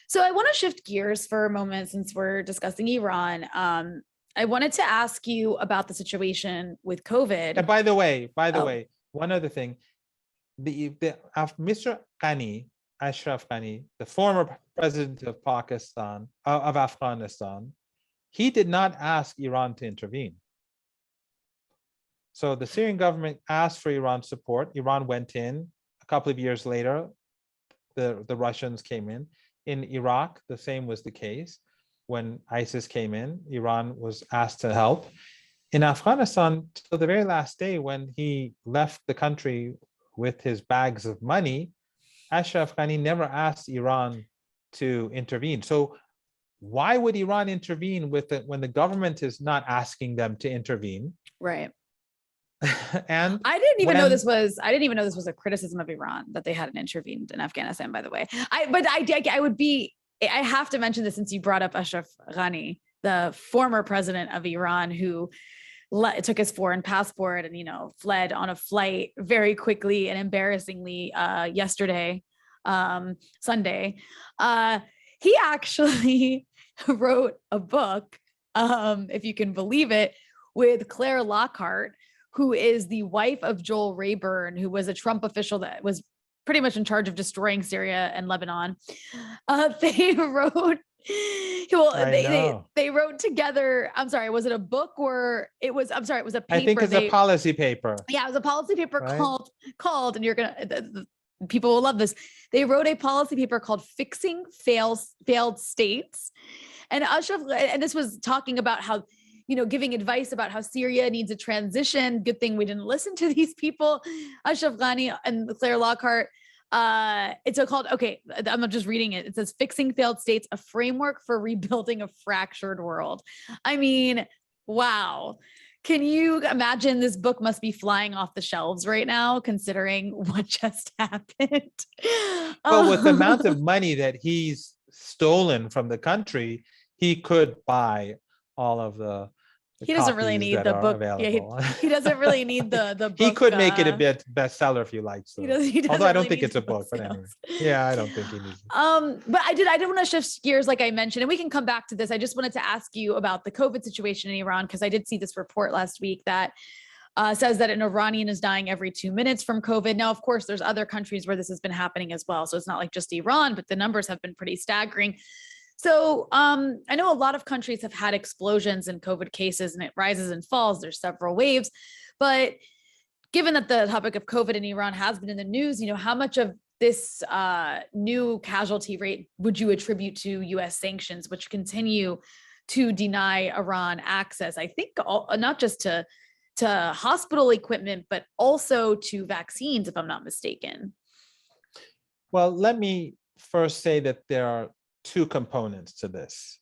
So I want to shift gears for a moment since we're discussing Iran. I wanted to ask you about the situation with COVID. And by the way, one other thing, Mr. Ghani, Ashraf Ghani, the former president of Pakistan, of Afghanistan, he did not ask Iran to intervene. So the Syrian government asked for Iran's support. Iran went in. A couple of years later, the Russians came in. In Iraq, the same was the case. When ISIS came in, Iran was asked to help. In Afghanistan, till the very last day when he left the country with his bags of money, Ashraf Ghani never asked Iran to intervene. So why would Iran intervene with it when the government is not asking them to intervene? Right. And I didn't even know this was a criticism of Iran that they hadn't intervened in Afghanistan, by the way. I have to mention this since you brought up Ashraf Ghani, the former president of Iran, who took his foreign passport and, fled on a flight very quickly and embarrassingly yesterday, Sunday. He actually wrote a book, if you can believe it, with Claire Lockhart, who is the wife of Joel Rayburn, who was a Trump official that was pretty much in charge of destroying Syria and Lebanon. They wrote together. I'm sorry, was it a book or it was a paper? I think it's a policy paper. Yeah, it was a policy paper called, and you're gonna, people will love this. They wrote a policy paper called Fixing Failed States. And this was talking about how, giving advice about how Syria needs a transition. Good thing we didn't listen to these people, Ashraf Ghani and Claire Lockhart. It's called, I'm just reading it. It says Fixing Failed States, a framework for rebuilding a fractured world. I mean, wow. Can you imagine this book must be flying off the shelves right now, considering what just happened? Well, with the amount of money that he's stolen from the country, he could buy all of the He doesn't really copies need that the are book. Yeah, available. he doesn't really need the book. He could make it a bit bestseller if you like. So. He doesn't Although I don't really think need it's a the book book, but anyway. sales. Yeah, I don't think he needs it. But I did want to shift gears, like I mentioned, and we can come back to this. I just wanted to ask you about the COVID situation in Iran, because I did see this report last week that says that an Iranian is dying every 2 minutes from COVID. Now, of course, there's other countries where this has been happening as well. So it's not like just Iran, but the numbers have been pretty staggering. So I know a lot of countries have had explosions in COVID cases, and it rises and falls. There's several waves. But given that the topic of COVID in Iran has been in the news, how much of this new casualty rate would you attribute to U.S. sanctions, which continue to deny Iran access, I think, not just to hospital equipment, but also to vaccines, if I'm not mistaken? Well, let me first say that there are two components to this.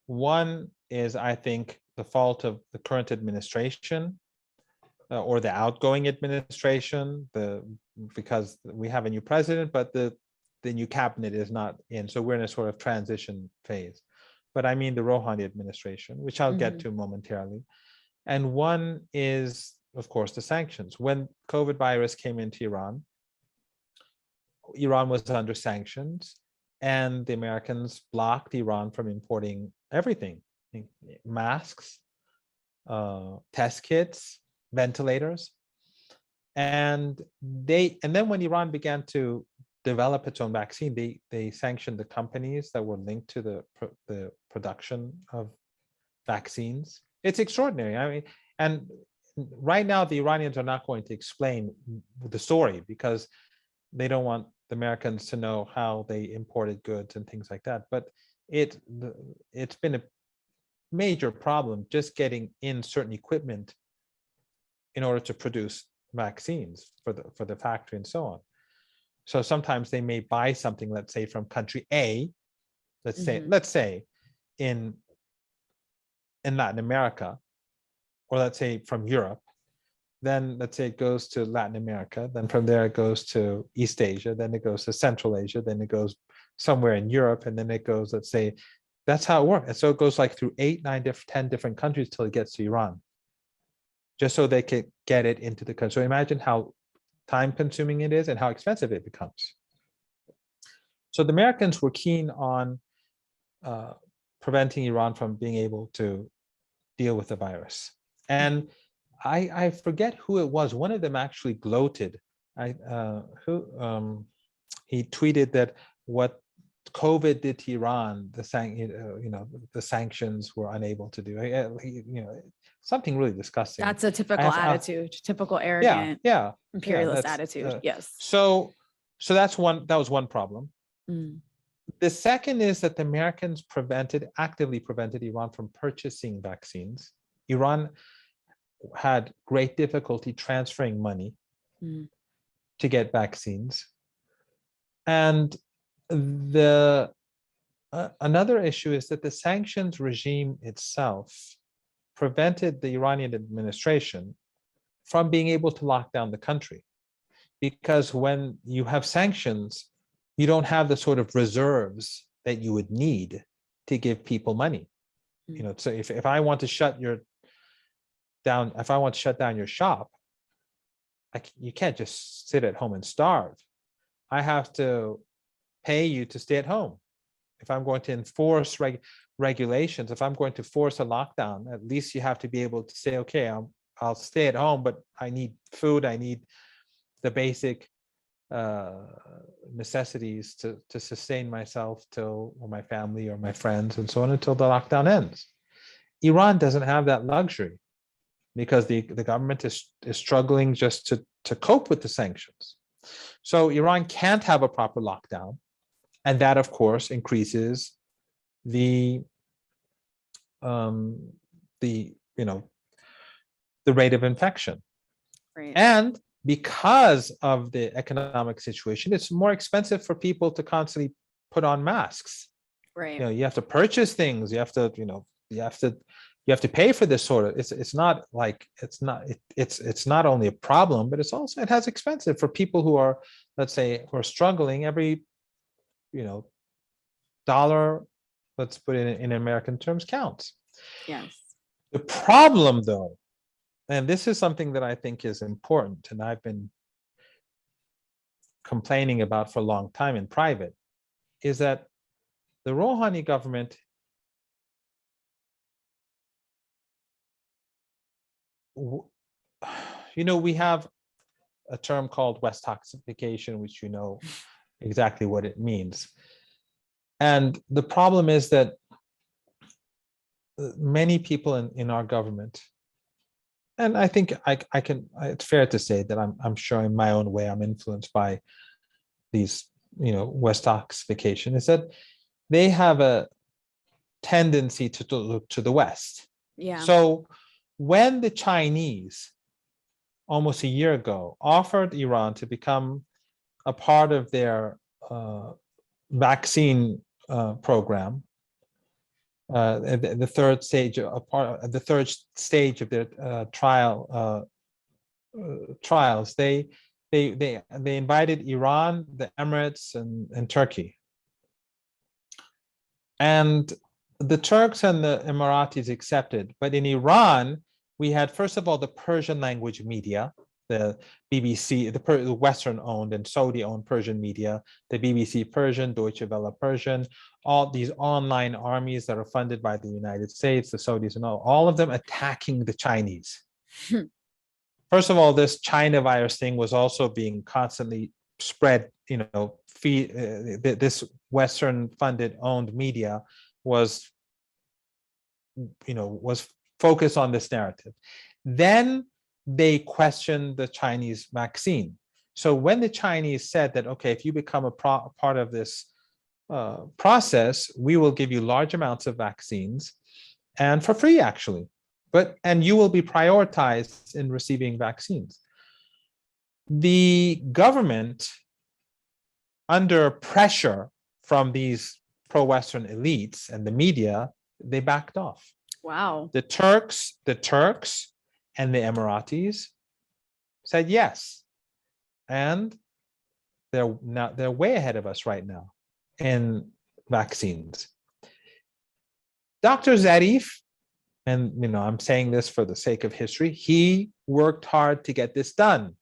One is, I think, the fault of the current administration or the outgoing administration, because we have a new president, but the new cabinet is not in. So we're in a sort of transition phase. But I mean the Rouhani administration, which I'll get to momentarily. And one is, of course, the sanctions. When COVID virus came into Iran was under sanctions, and the Americans blocked Iran from importing everything: masks, test kits, ventilators. And then when Iran began to develop its own vaccine, they sanctioned the companies that were linked to the production of vaccines. It's extraordinary. I mean, and right now the Iranians are not going to explain the story because they don't want the Americans to know how they imported goods and things like that. But it's been a major problem just getting in certain equipment in order to produce vaccines for the factory and so on. So sometimes they may buy something, let's say from country A, let's say in Latin America, or let's say from Europe, then let's say it goes to Latin America, then from there it goes to East Asia, then it goes to Central Asia, then it goes somewhere in Europe, and then it goes, let's say, that's how it works. And so it goes like through 8, 9, 10 different countries till it gets to Iran, just so they can get it into the country. So imagine how time consuming it is and how expensive it becomes. So the Americans were keen on preventing Iran from being able to deal with the virus. And I forget who it was. One of them actually gloated. He tweeted that what COVID did to Iran, the sanctions were unable to do. Something really disgusting. That's a typical attitude, typical arrogant, imperialist attitude. Yes. So that was one problem. The second is that the Americans actively prevented Iran from purchasing vaccines. Iran had great difficulty transferring money to get vaccines. And another issue is that the sanctions regime itself prevented the Iranian administration from being able to lock down the country. Because when you have sanctions, you don't have the sort of reserves that you would need to give people money. So if I want to shut down your shop, you can't just sit at home and starve. I have to pay you to stay at home. If I'm going to enforce regulations, if I'm going to force a lockdown, at least you have to be able to say, okay, I'll stay at home, but I need food, I need the basic necessities to sustain myself or my family or my friends and so on until the lockdown ends. Iran doesn't have that luxury because the government is struggling just to cope with the sanctions. So Iran can't have a proper lockdown, and that of course increases the rate of infection. Right. And because of the economic situation, it's more expensive for people to constantly put on masks. Right. You have to purchase things. You have to pay for this sort of. It's not only a problem, but it has expensive for people who are, let's say, who are struggling. Every dollar, let's put it in American terms, counts. Yes. The problem, though, and this is something that I think is important, and I've been complaining about for a long time in private, is that the Rouhani government we have a term called Westoxification, which you know exactly what it means. And the problem is that many people in our government, and I think I can, it's fair to say that I'm sure in my own way I'm influenced by these, Westoxification, is that they have a tendency to look to the West. Yeah. So when the Chinese almost a year ago offered Iran to become a part of their vaccine program, the third stage, the third stage of their trials, they invited Iran, the Emirates, and Turkey. And the Turks and the Emiratis accepted, but in Iran, we had, first of all, the Persian language media, the BBC, the Western-owned and Saudi-owned Persian media, the BBC Persian, Deutsche Welle Persian, all these online armies that are funded by the United States, the Saudis, and all of them attacking the Chinese. First of all, this China virus thing was also being constantly spread, this Western-funded owned media was focused on this narrative. Then they questioned the Chinese vaccine. So when the Chinese said that, okay, if you become a part of this process, we will give you large amounts of vaccines, and for free, actually, and you will be prioritized in receiving vaccines. The government, under pressure from these pro-Western elites and the media, they backed off. Wow. The Turks and the Emiratis said yes. And they're way ahead of us right now in vaccines. Dr. Zarif, and I'm saying this for the sake of history, he worked hard to get this done.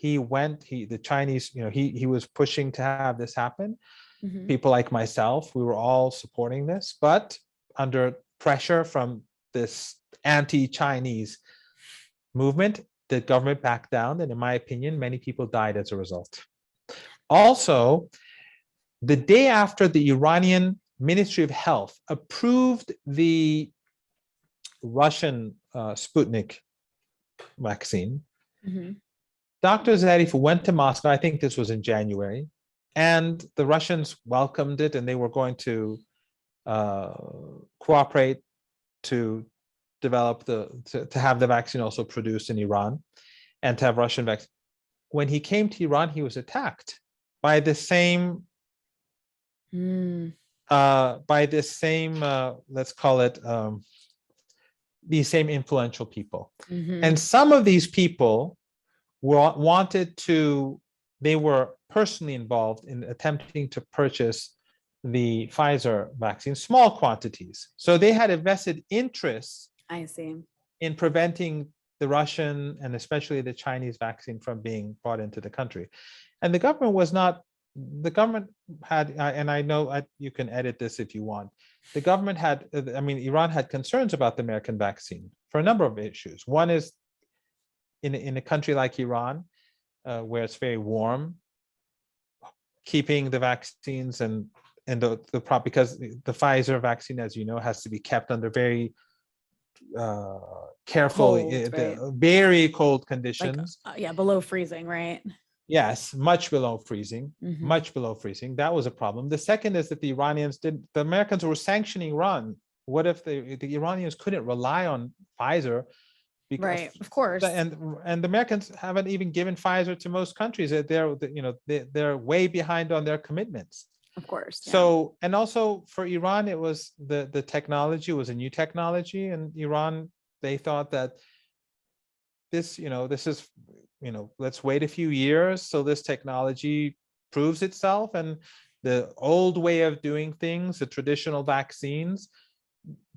The Chinese, he was pushing to have this happen. Mm-hmm. People like myself, we were all supporting this, but under pressure from this anti-Chinese movement, the government backed down, and in my opinion, many people died as a result. Also, the day after the Iranian Ministry of Health approved the Russian Sputnik vaccine, mm-hmm. Dr. Zarif went to Moscow, I think this was in January, and the Russians welcomed it, and they were going to cooperate to develop to have the vaccine also produced in Iran and to have Russian vaccine. When he came to Iran, he was attacked by the same let's call it these same influential people. Mm-hmm. And some of these people they were personally involved in attempting to purchase the Pfizer vaccine, small quantities. So they had a vested interest, I see, in preventing the Russian and especially the Chinese vaccine from being brought into the country. And the government had, and I know you can edit this if you want, Iran had concerns about the American vaccine for a number of issues. One is in a country like Iran, where it's very warm, keeping the vaccines and because the Pfizer vaccine, as you know, has to be kept under very careful, right? Very cold conditions. Below freezing, right? Yes, much below freezing, mm-hmm. Much below freezing. That was a problem. The second is that the Americans were sanctioning Iran. What if the Iranians couldn't rely on Pfizer? Because, right, of course. And the Americans haven't even given Pfizer to most countries. They're way behind on their commitments. Of course. Yeah. So, and also for Iran, it was the technology was a new technology, and Iran, they thought that this is, let's wait a few years so this technology proves itself, and the old way of doing things, the traditional vaccines,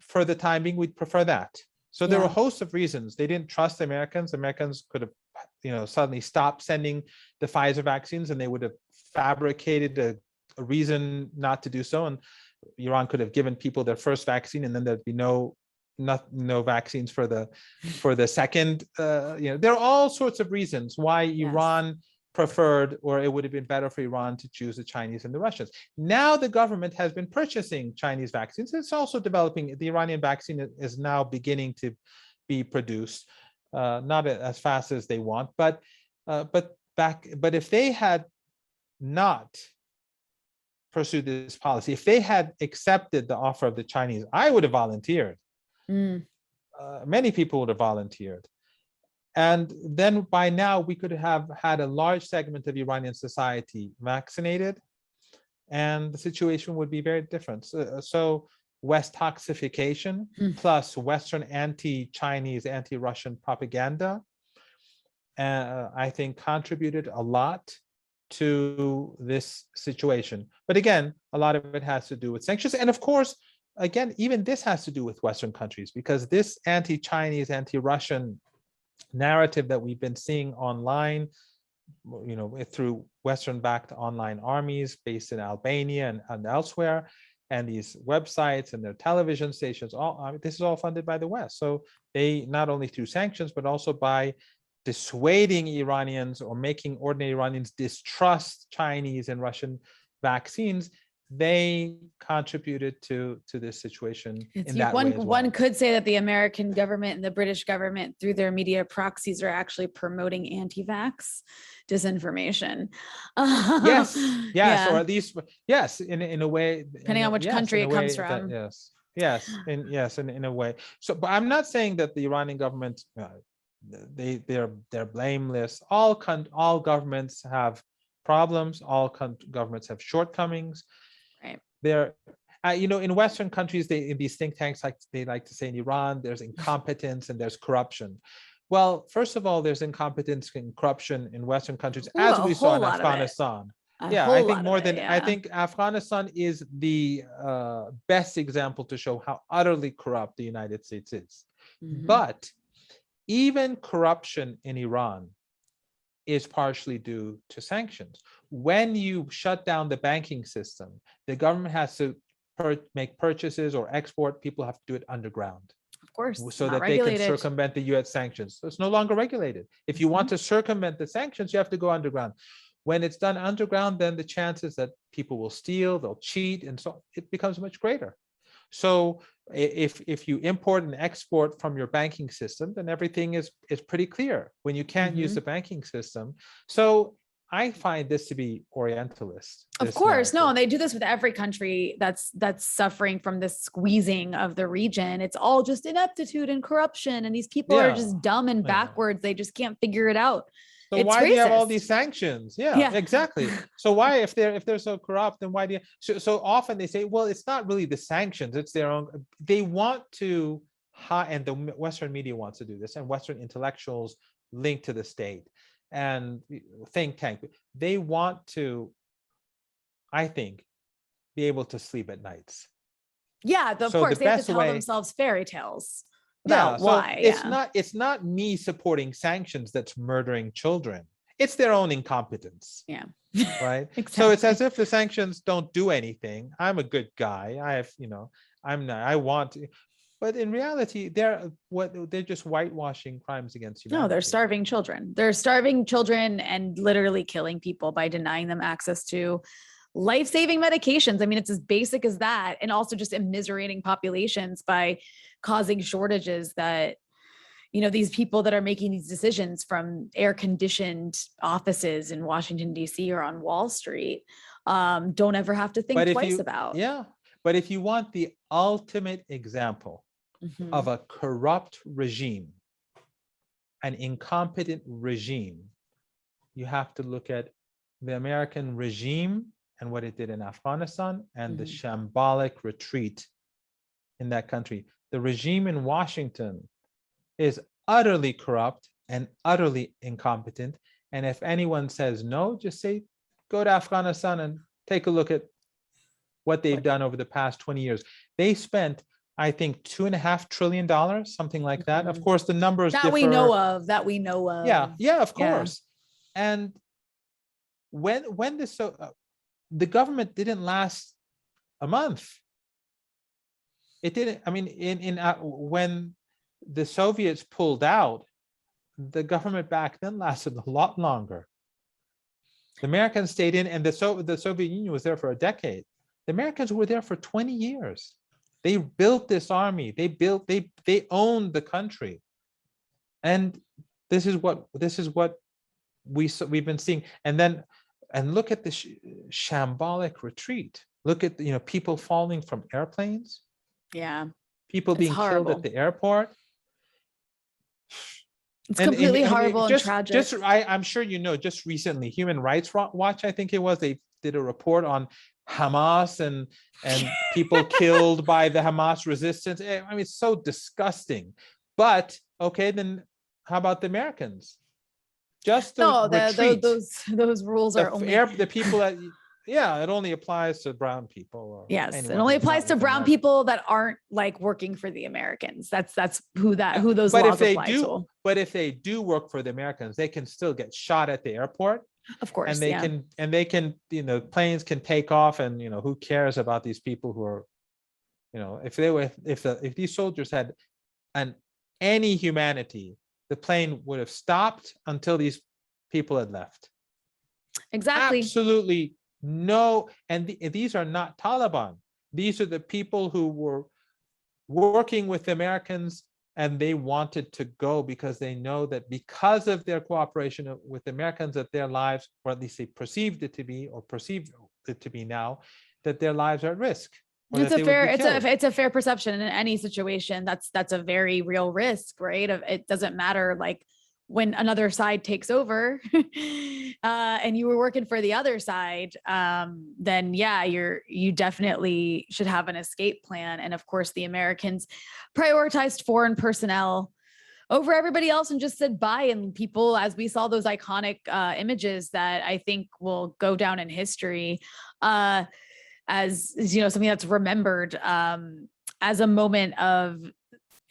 for the time being, we'd prefer that. So there were a host of reasons. They didn't trust the Americans. Americans could have, suddenly stopped sending the Pfizer vaccines, and they would have fabricated a reason not to do so. And Iran could have given people their first vaccine, and then there'd be no vaccines for the second. There are all sorts of reasons why Iran preferred, or it would have been better for Iran to choose the Chinese and the Russians. Now the government has been purchasing Chinese vaccines. It's also developing. The Iranian vaccine is now beginning to be produced, not as fast as they want, but if they had not pursued this policy, if they had accepted the offer of the Chinese, I would have volunteered. Many people would have volunteered. And then by now, we could have had a large segment of Iranian society vaccinated, and the situation would be very different. So West toxification plus Western anti-Chinese, anti-Russian propaganda, I think contributed a lot to this situation. But again, a lot of it has to do with sanctions. And of course, again, even this has to do with Western countries, because this anti-Chinese, anti-Russian narrative that we've been seeing online, through Western-backed online armies based in Albania and elsewhere, and these websites and their television stations, this is all funded by the West. So they, not only through sanctions, but also by dissuading Iranians or making ordinary Iranians distrust Chinese and Russian vaccines, they contributed to this situation in that way as well. One could say that the American government and the British government, through their media proxies, are actually promoting anti-vax disinformation. Yes, or at least in a way, depending on which country it comes from. In a way. So, but I'm not saying that the Iranian government they're blameless. All governments have problems. All governments have shortcomings. Right. They're, in Western countries, in these think tanks, they like to say in Iran, there's incompetence and there's corruption. Well, first of all, there's incompetence and corruption in Western countries, as we saw in Afghanistan. I think Afghanistan is the best example to show how utterly corrupt the United States is. But even corruption in Iran is partially due to sanctions. When you shut down the banking system, the government has to make purchases or export. People have to do it underground. Of course. So that they can circumvent the US sanctions. So it's no longer regulated. If you want to circumvent the sanctions, you have to go underground. When it's done underground, then the chances that people will steal, they'll cheat, and so it becomes much greater. So if you import and export from your banking system, then everything is pretty clear when you can't use the banking system. So I find this to be orientalist. Of course, no, they do this with every country that's suffering from this squeezing of the region. It's all just ineptitude and corruption, and these people are just dumb and backwards. They just can't figure it out. So it's why racist. do you have all these sanctions? Yeah, exactly. So why, if they're so corrupt, then why do you? So often they say, well, it's not really the sanctions; it's their own. They want to, and the Western media wants to do this, and Western intellectuals linked to the state and think tank. They want to, I think, be able to sleep at nights. Yeah, of course, they have to tell themselves fairy tales. Why? It's not me supporting sanctions that's murdering children. It's their own incompetence. Yeah. Right. Exactly. So it's as if the sanctions don't do anything. I'm a good guy. I want to, but in reality, they're just whitewashing crimes against humanity. No, they're starving children. They're starving children and literally killing people by denying them access to life-saving medications. I mean, it's as basic as that. And also just immiserating populations by causing shortages that, these people that are making these decisions from air-conditioned offices in Washington, D.C. or on Wall Street don't ever have to think twice about. Yeah. But if you want the ultimate example of a corrupt regime, an incompetent regime, you have to look at the American regime and what it did in Afghanistan and the shambolic retreat in that country. The regime in Washington is utterly corrupt and utterly incompetent. And if anyone says no, just say, go to Afghanistan and take a look at what they've done over the past 20 years. They spent I think $2.5 trillion, something like that. Of course, the numbers that differ. we know of. That we know of. Yeah, of Yeah. course. And when the government didn't last a month. It didn't. I mean, when the Soviets pulled out, the government back then lasted a lot longer. The Americans stayed in, and the Soviet Union was there for a decade. The Americans were there for 20 years. They built this army. They owned the country, and this is what we've been seeing. And look at the shambolic retreat. Look at people falling from airplanes. Yeah, people being killed at the airport. It's completely horrible and tragic. I'm sure just recently, Human Rights Watch, I think it was, they did a report on Hamas and people killed by the Hamas resistance. I mean, it's so disgusting. But okay, then how about the Americans? Just those rules are only the people that. Yeah, it only applies to brown people. Yes, it only applies to brown people that aren't like working for the Americans. That's who those laws apply to. But if they do work for the Americans, they can still get shot at the airport. Of course, and they can planes can take off, and who cares about these people who are, if these soldiers had any humanity, the plane would have stopped until these people had left. Exactly. Absolutely. No, and these are not Taliban. These are the people who were working with the Americans, and they wanted to go because they know that because of their cooperation with the Americans, that their lives, or at least they perceived it to be now, that their lives are at risk. It's a fair perception in any situation. That's a very real risk, right? It doesn't matter like when another side takes over and you were working for the other side, then yeah, you definitely should have an escape plan. And of course, the Americans prioritized foreign personnel over everybody else and just said bye. And people, as we saw those iconic images that I think will go down in history as something that's remembered as a moment of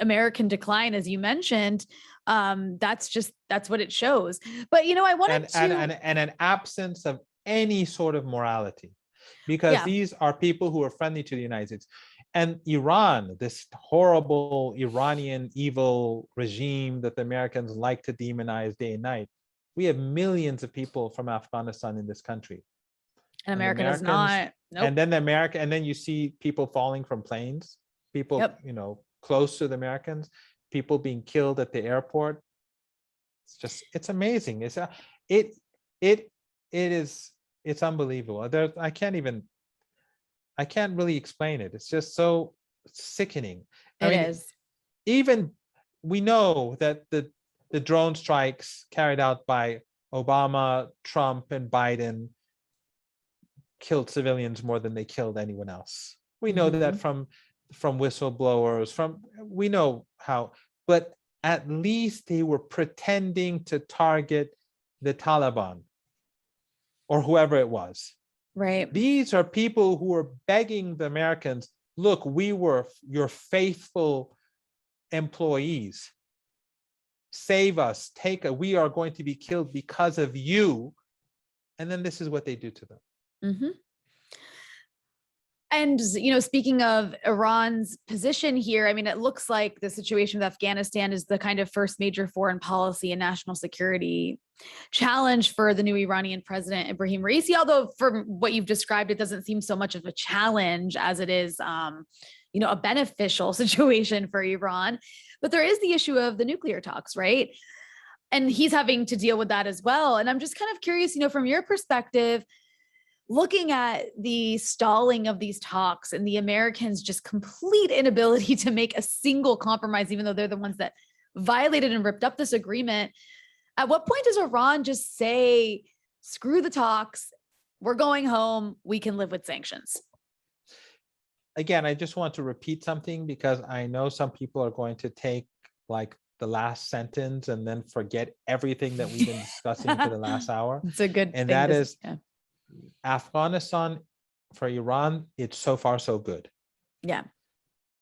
American decline, as you mentioned. That's what it shows. But I wanted and an absence of any sort of morality, because these are people who are friendly to the United States. And Iran, this horrible Iranian evil regime that the Americans like to demonize day and night. We have millions of people from Afghanistan in this country. And America does not. Nope. And then you see people falling from planes, people, close to the Americans, people being killed at the airport. It's amazing. It's unbelievable. I can't really explain it. It's just so sickening. It is. Even we know that the drone strikes carried out by Obama, Trump, and Biden killed civilians more than they killed anyone else. We know that from whistleblowers, we know how, but at least they were pretending to target the Taliban or whoever it was. Right. These are people who are begging the Americans, look, we were your faithful employees. Save us, we are going to be killed because of you. And then this is what they do to them. Mm-hmm. And, speaking of Iran's position here, I mean, it looks like the situation with Afghanistan is the kind of first major foreign policy and national security challenge for the new Iranian president, Ibrahim Raisi, although from what you've described, it doesn't seem so much of a challenge as it is, a beneficial situation for Iran. But there is the issue of the nuclear talks, right? And he's having to deal with that as well. And I'm just kind of curious, from your perspective, looking at the stalling of these talks and the Americans' just complete inability to make a single compromise, even though they're the ones that violated and ripped up this agreement. At what point does Iran just say, screw the talks, we're going home, we can live with sanctions? Again, I just want to repeat something because I know some people are going to take like the last sentence and then forget everything that we've been discussing for the last hour. It's a good thing. And that is Afghanistan for Iran, it's so far so good. Yeah.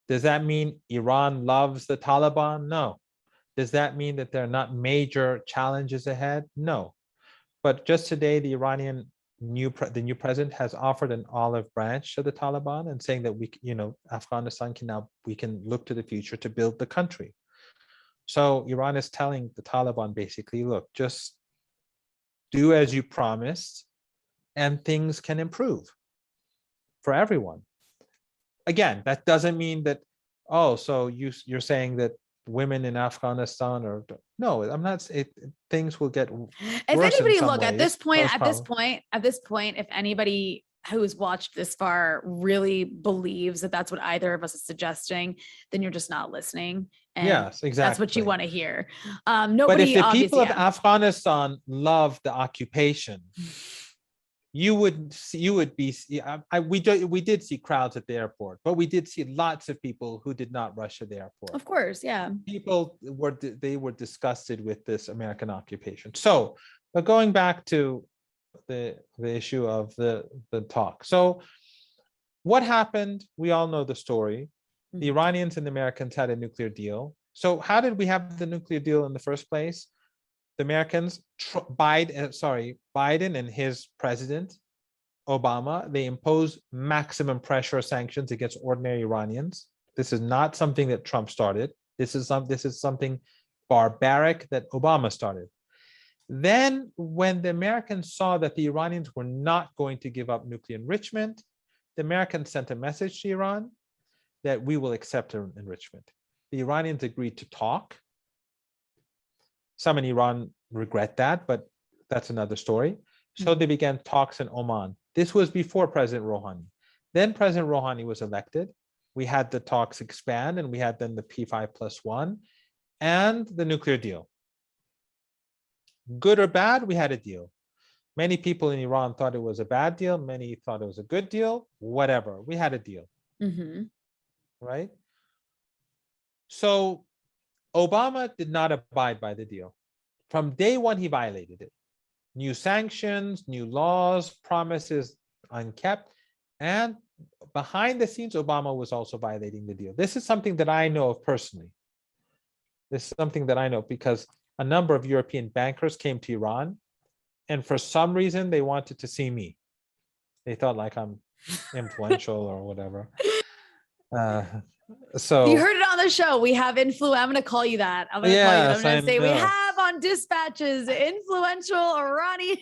Does that mean Iran loves the Taliban? No. Does that mean that there are not major challenges ahead? No. But just today, the Iranian new president has offered an olive branch to the Taliban and saying that Afghanistan we can look to the future to build the country. So Iran is telling the Taliban basically, look, just do as you promised and things can improve for everyone. Again, that doesn't mean that, so you're saying that women in Afghanistan no, I'm not. Things will get worse. If anybody look ways, at this point, if anybody who's watched this far really believes that that's what either of us is suggesting, then you're just not listening. And yes, exactly. That's what you want to hear. But if the people of Afghanistan love the occupation, we did see crowds at the airport, but we did see lots of people who did not rush to the airport. Of course, yeah. People were disgusted with this American occupation. So, but going back to the issue of the talk. So, what happened? We all know the story. The Iranians and the Americans had a nuclear deal. So, how did we have the nuclear deal in the first place? The Americans, Biden and his president, Obama, they imposed maximum pressure sanctions against ordinary Iranians. This is not something that Trump started. This is something barbaric that Obama started. Then when the Americans saw that the Iranians were not going to give up nuclear enrichment, the Americans sent a message to Iran that we will accept enrichment. The Iranians agreed to talk. Some in Iran regret that, but that's another story. So they began talks in Oman. This was before President Rouhani. Then President Rouhani was elected. We had the talks expand, and we had then the P5+1 and the nuclear deal. Good or bad, we had a deal. Many people in Iran thought it was a bad deal. Many thought it was a good deal. Whatever, we had a deal. Right? So Obama did not abide by the deal. From day one, he violated it. New sanctions, new laws, promises unkept, and behind the scenes, Obama was also violating the deal. This is something that I know of personally. This is something that I know because a number of European bankers came to Iran, and for some reason, they wanted to see me. They thought like I'm influential or whatever. So you heard it on the show. We have influence. I'm going to call you that. I'm going to call you that. I'm going to say we have on Dispatches influential Iranian.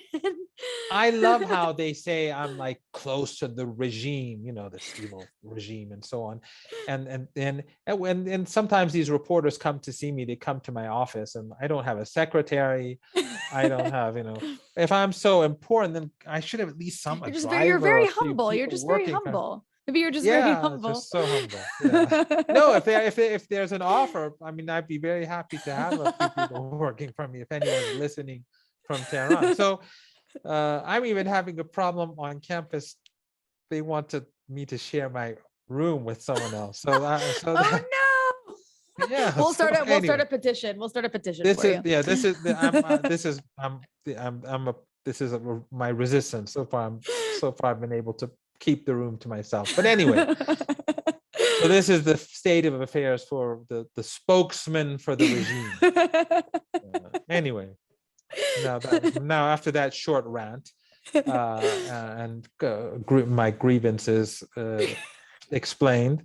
I love how they say I'm like close to the regime, this evil regime and so on. And sometimes these reporters come to see me. They come to my office, and I don't have a secretary. I don't have, if I'm so important, then I should have at least some. You're very humble. You're just very humble. Maybe you're just very humble. Just so humble. Yeah. No, if there's an offer, I mean, I'd be very happy to have a few people working for me if anyone's listening from Tehran. So I'm even having a problem on campus. They wanted me to share my room with someone else. So, no. Yeah. We'll start a petition. We'll start a petition. This is my resistance. So far I've been able to keep the room to myself. But anyway, so this is the state of affairs for the spokesman for the regime. Anyway, now after that short rant and my grievances explained,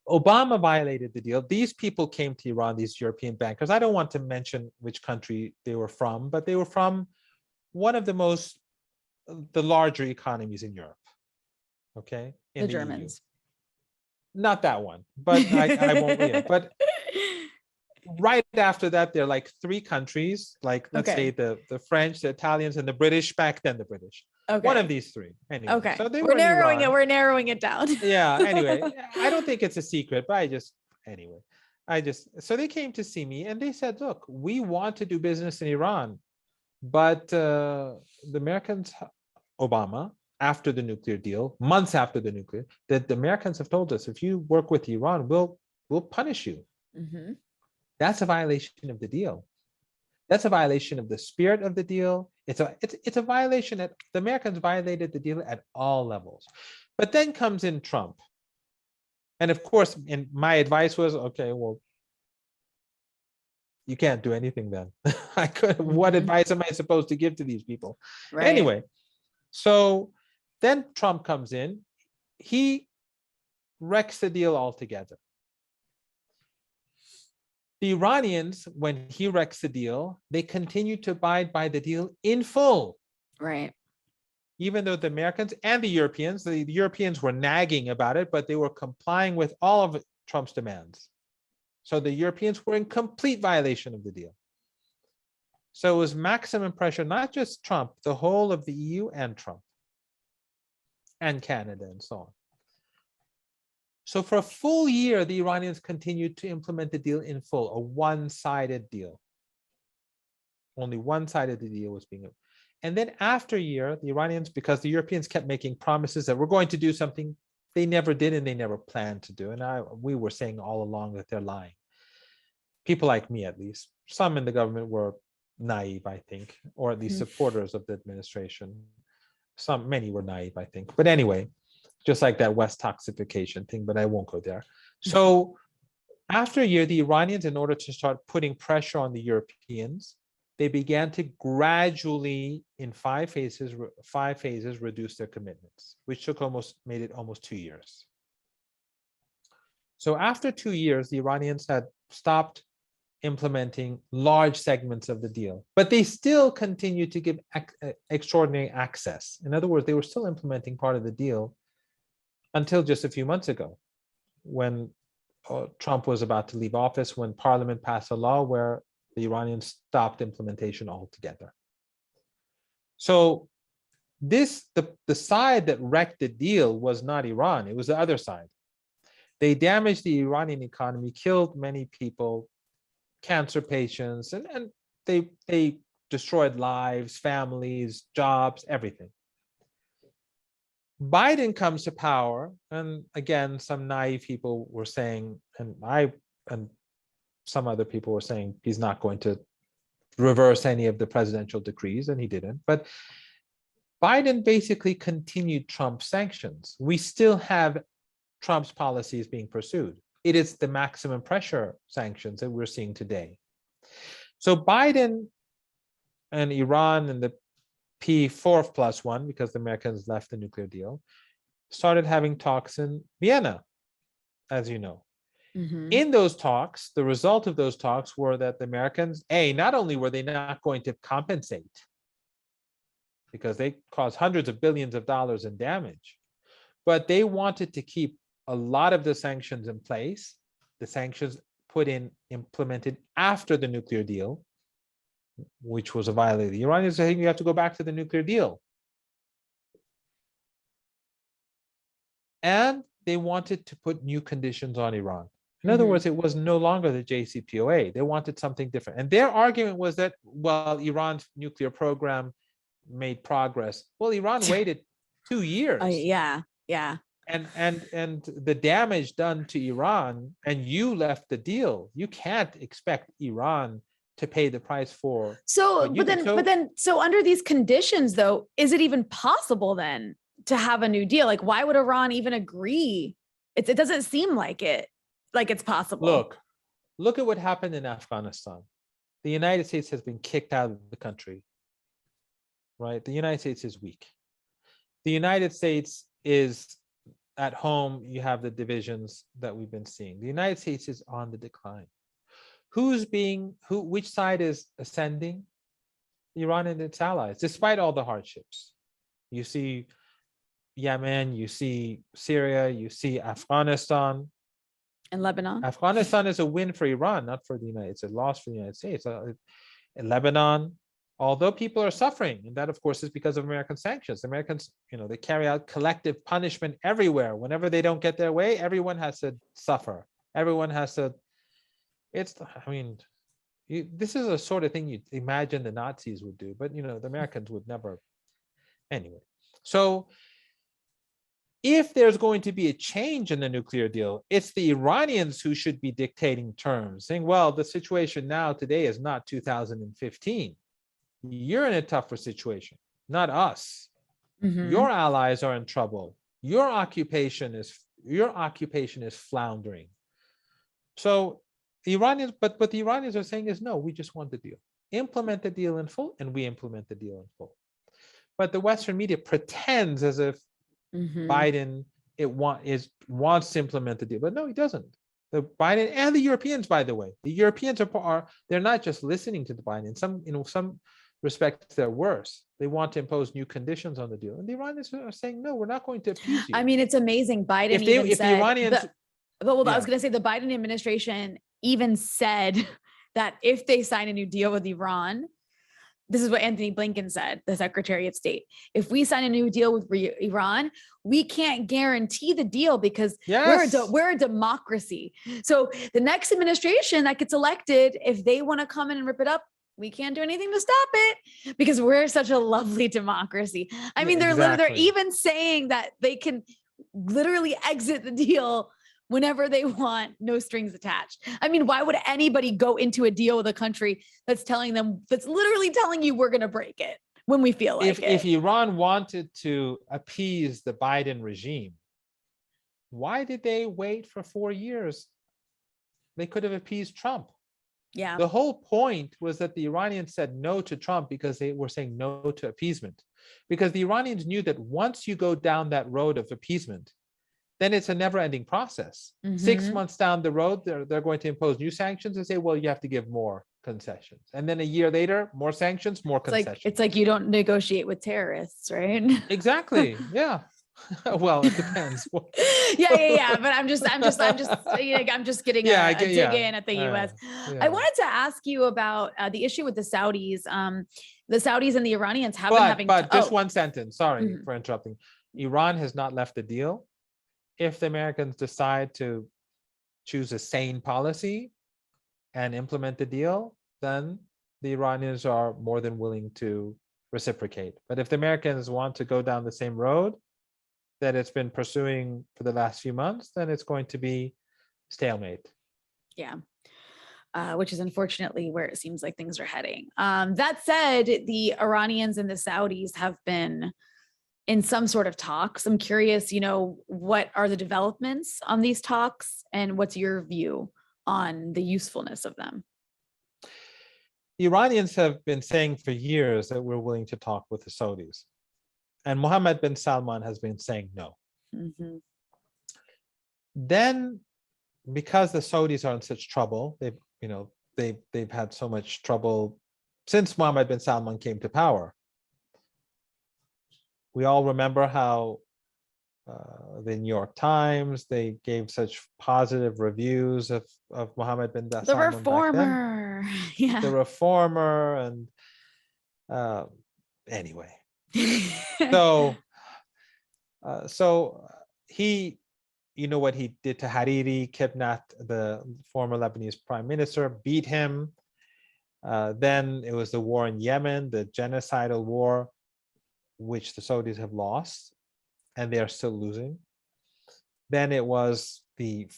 Obama violated the deal. These people came to Iran, these European bankers. I don't want to mention which country they were from, but they were from one of the larger economies in Europe. Okay, in the Germans. EU. Not that one, but I won't. Yeah, but right after that, there are like three countries, like let's say the French, the Italians, and the British. Back then, the British. Okay. One of these three. Anyway, okay. So we're narrowing it. We're narrowing it down. Yeah. Anyway, I don't think it's a secret, but so they came to see me and they said, "Look, we want to do business in Iran, but the Americans, Obama, after the nuclear deal, months after the nuclear, that the Americans have told us, if you work with Iran, we'll punish you." That's a violation of the deal. That's a violation of the spirit of the deal. It's a violation that the Americans violated the deal at all levels. But then comes in Trump. And of course, my advice was, okay, well, you can't do anything then. What advice am I supposed to give to these people? Right. Anyway, so then Trump comes in, he wrecks the deal altogether. The Iranians, when he wrecks the deal, they continue to abide by the deal in full. Right. Even though the Americans and the Europeans were nagging about it, but they were complying with all of Trump's demands. So the Europeans were in complete violation of the deal. So it was maximum pressure, not just Trump, the whole of the EU and Trump and Canada and so on. So for a full year, the Iranians continued to implement the deal in full, a one-sided deal. Only one side of the deal was being. And then after a year, the Iranians, because the Europeans kept making promises that we're going to do something, they never did and they never planned to do. And we were saying all along that they're lying. People like me, at least. Some in the government were naive, I think, or at least supporters of the administration. Many were naive, I think. But anyway, just like that West toxification thing, but I won't go there. So after a year, the Iranians, in order to start putting pressure on the Europeans, they began to gradually, in five phases, reduce their commitments, which made it almost 2 years. So after 2 years, the Iranians had stopped implementing large segments of the deal, but they still continued to give extraordinary access. In other words, they were still implementing part of the deal until just a few months ago, when Trump was about to leave office, when Parliament passed a law where the Iranians stopped implementation altogether. So the side that wrecked the deal was not Iran, it was the other side. They damaged the Iranian economy, killed many people, cancer patients, and they destroyed lives, families, jobs, everything. Biden comes to power, and again, some naive people were saying, and some other people were saying he's not going to reverse any of the presidential decrees, and he didn't. But Biden basically continued Trump's sanctions. We still have Trump's policies being pursued. It is the maximum pressure sanctions that we're seeing today. So Biden and Iran and the P4+1, because the Americans left the nuclear deal, started having talks in Vienna, as you know. In those talks, the result of those talks were that the Americans, not only were they not going to compensate, because they caused hundreds of billions of dollars in damage, but they wanted to keep a lot of the sanctions in place, the sanctions implemented after the nuclear deal, which was a violation. The Iranians saying you have to go back to the nuclear deal. And they wanted to put new conditions on Iran. In other words, it was no longer the JCPOA. They wanted something different. And their argument was that, well, Iran's nuclear program made progress. Well, Iran waited 2 years. Yeah. And the damage done to Iran, and you left the deal. You can't expect Iran to pay the price for. So under these conditions, though, is it even possible then to have a new deal? Like, why would Iran even agree? It doesn't seem like it's possible. Look at what happened in Afghanistan. The United States has been kicked out of the country, right? The United States is weak. The United States is at home. You have the divisions that we've been seeing. The United States is on the decline. Which side is ascending? Iran and its allies, despite all the hardships. You see Yemen, you see Syria, you see Afghanistan. And Lebanon. Afghanistan is a win for Iran, not for the United States. It's a loss for the United States. In Lebanon, although people are suffering, and that, of course, is because of American sanctions. Americans, they carry out collective punishment everywhere. Whenever they don't get their way, everyone has to suffer. Everyone has to. This is a sort of thing you'd imagine the Nazis would do, but the Americans would never. Anyway, so if there's going to be a change in the nuclear deal, it's the Iranians who should be dictating terms, saying, well, the situation now today is not 2015. You're in a tougher situation, not us. Your allies are in trouble. Your occupation your occupation is floundering. So the Iranians, but what the Iranians are saying is, no, we just want the deal. Implement the deal in full, and we implement the deal in full. But the Western media pretends as if Biden wants to implement the deal, but no, he doesn't. The Biden and the Europeans, by the way, the Europeans are they're not just listening to the Biden. In some respects, they're worse. They want to impose new conditions on the deal, and the Iranians are saying, no, we're not going to appease you. I mean, it's amazing. Biden if even said, the Iranians, I was going to say the Biden administration even said that if they sign a new deal with Iran, this is what Anthony Blinken said, the Secretary of State. If we sign a new deal with Iran, we can't guarantee the deal because we're a democracy. So the next administration that gets elected, if they want to come in and rip it up, we can't do anything to stop it because we're such a lovely democracy. I mean, they're even saying that they can literally exit the deal whenever they want, no strings attached. I mean, why would anybody go into a deal with a country that's literally telling you we're going to break it when we feel like it? If Iran wanted to appease the Biden regime, why did they wait for 4 years? They could have appeased Trump. Yeah. The whole point was that the Iranians said no to Trump because they were saying no to appeasement. Because the Iranians knew that once you go down that road of appeasement, then it's a never-ending process. 6 months down the road, they're going to impose new sanctions and say, well, you have to give more concessions. And then a year later, more sanctions, more concessions. It's like you don't negotiate with terrorists, right? Exactly. Yeah. Well, it depends. yeah. But I'm just getting a dig in at the U.S. I wanted to ask you about the issue with the Saudis. The Saudis and the Iranians have been having. But just one sentence. Sorry for interrupting. Iran has not left the deal. If the Americans decide to choose a sane policy and implement the deal, then the Iranians are more than willing to reciprocate. But if the Americans want to go down the same road that it's been pursuing for the last few months, then it's going to be stalemate. Yeah. Which is unfortunately where it seems like things are heading. That said, the Iranians and the Saudis have been in some sort of talks. I'm curious, what are the developments on these talks and what's your view on the usefulness of them? The Iranians have been saying for years that we're willing to talk with the Saudis. And Mohammed bin Salman has been saying no. Then, because the Saudis are in such trouble, they've had so much trouble since Mohammed bin Salman came to power. We all remember how the New York Times, they gave such positive reviews of Mohammed bin Salman. The reformer. Yeah. The reformer. And anyway. So he, what he did to Hariri, kidnapped the former Lebanese prime minister, beat him. Then it was the war in Yemen, the genocidal war, which the Saudis have lost, and they are still losing. Then it was the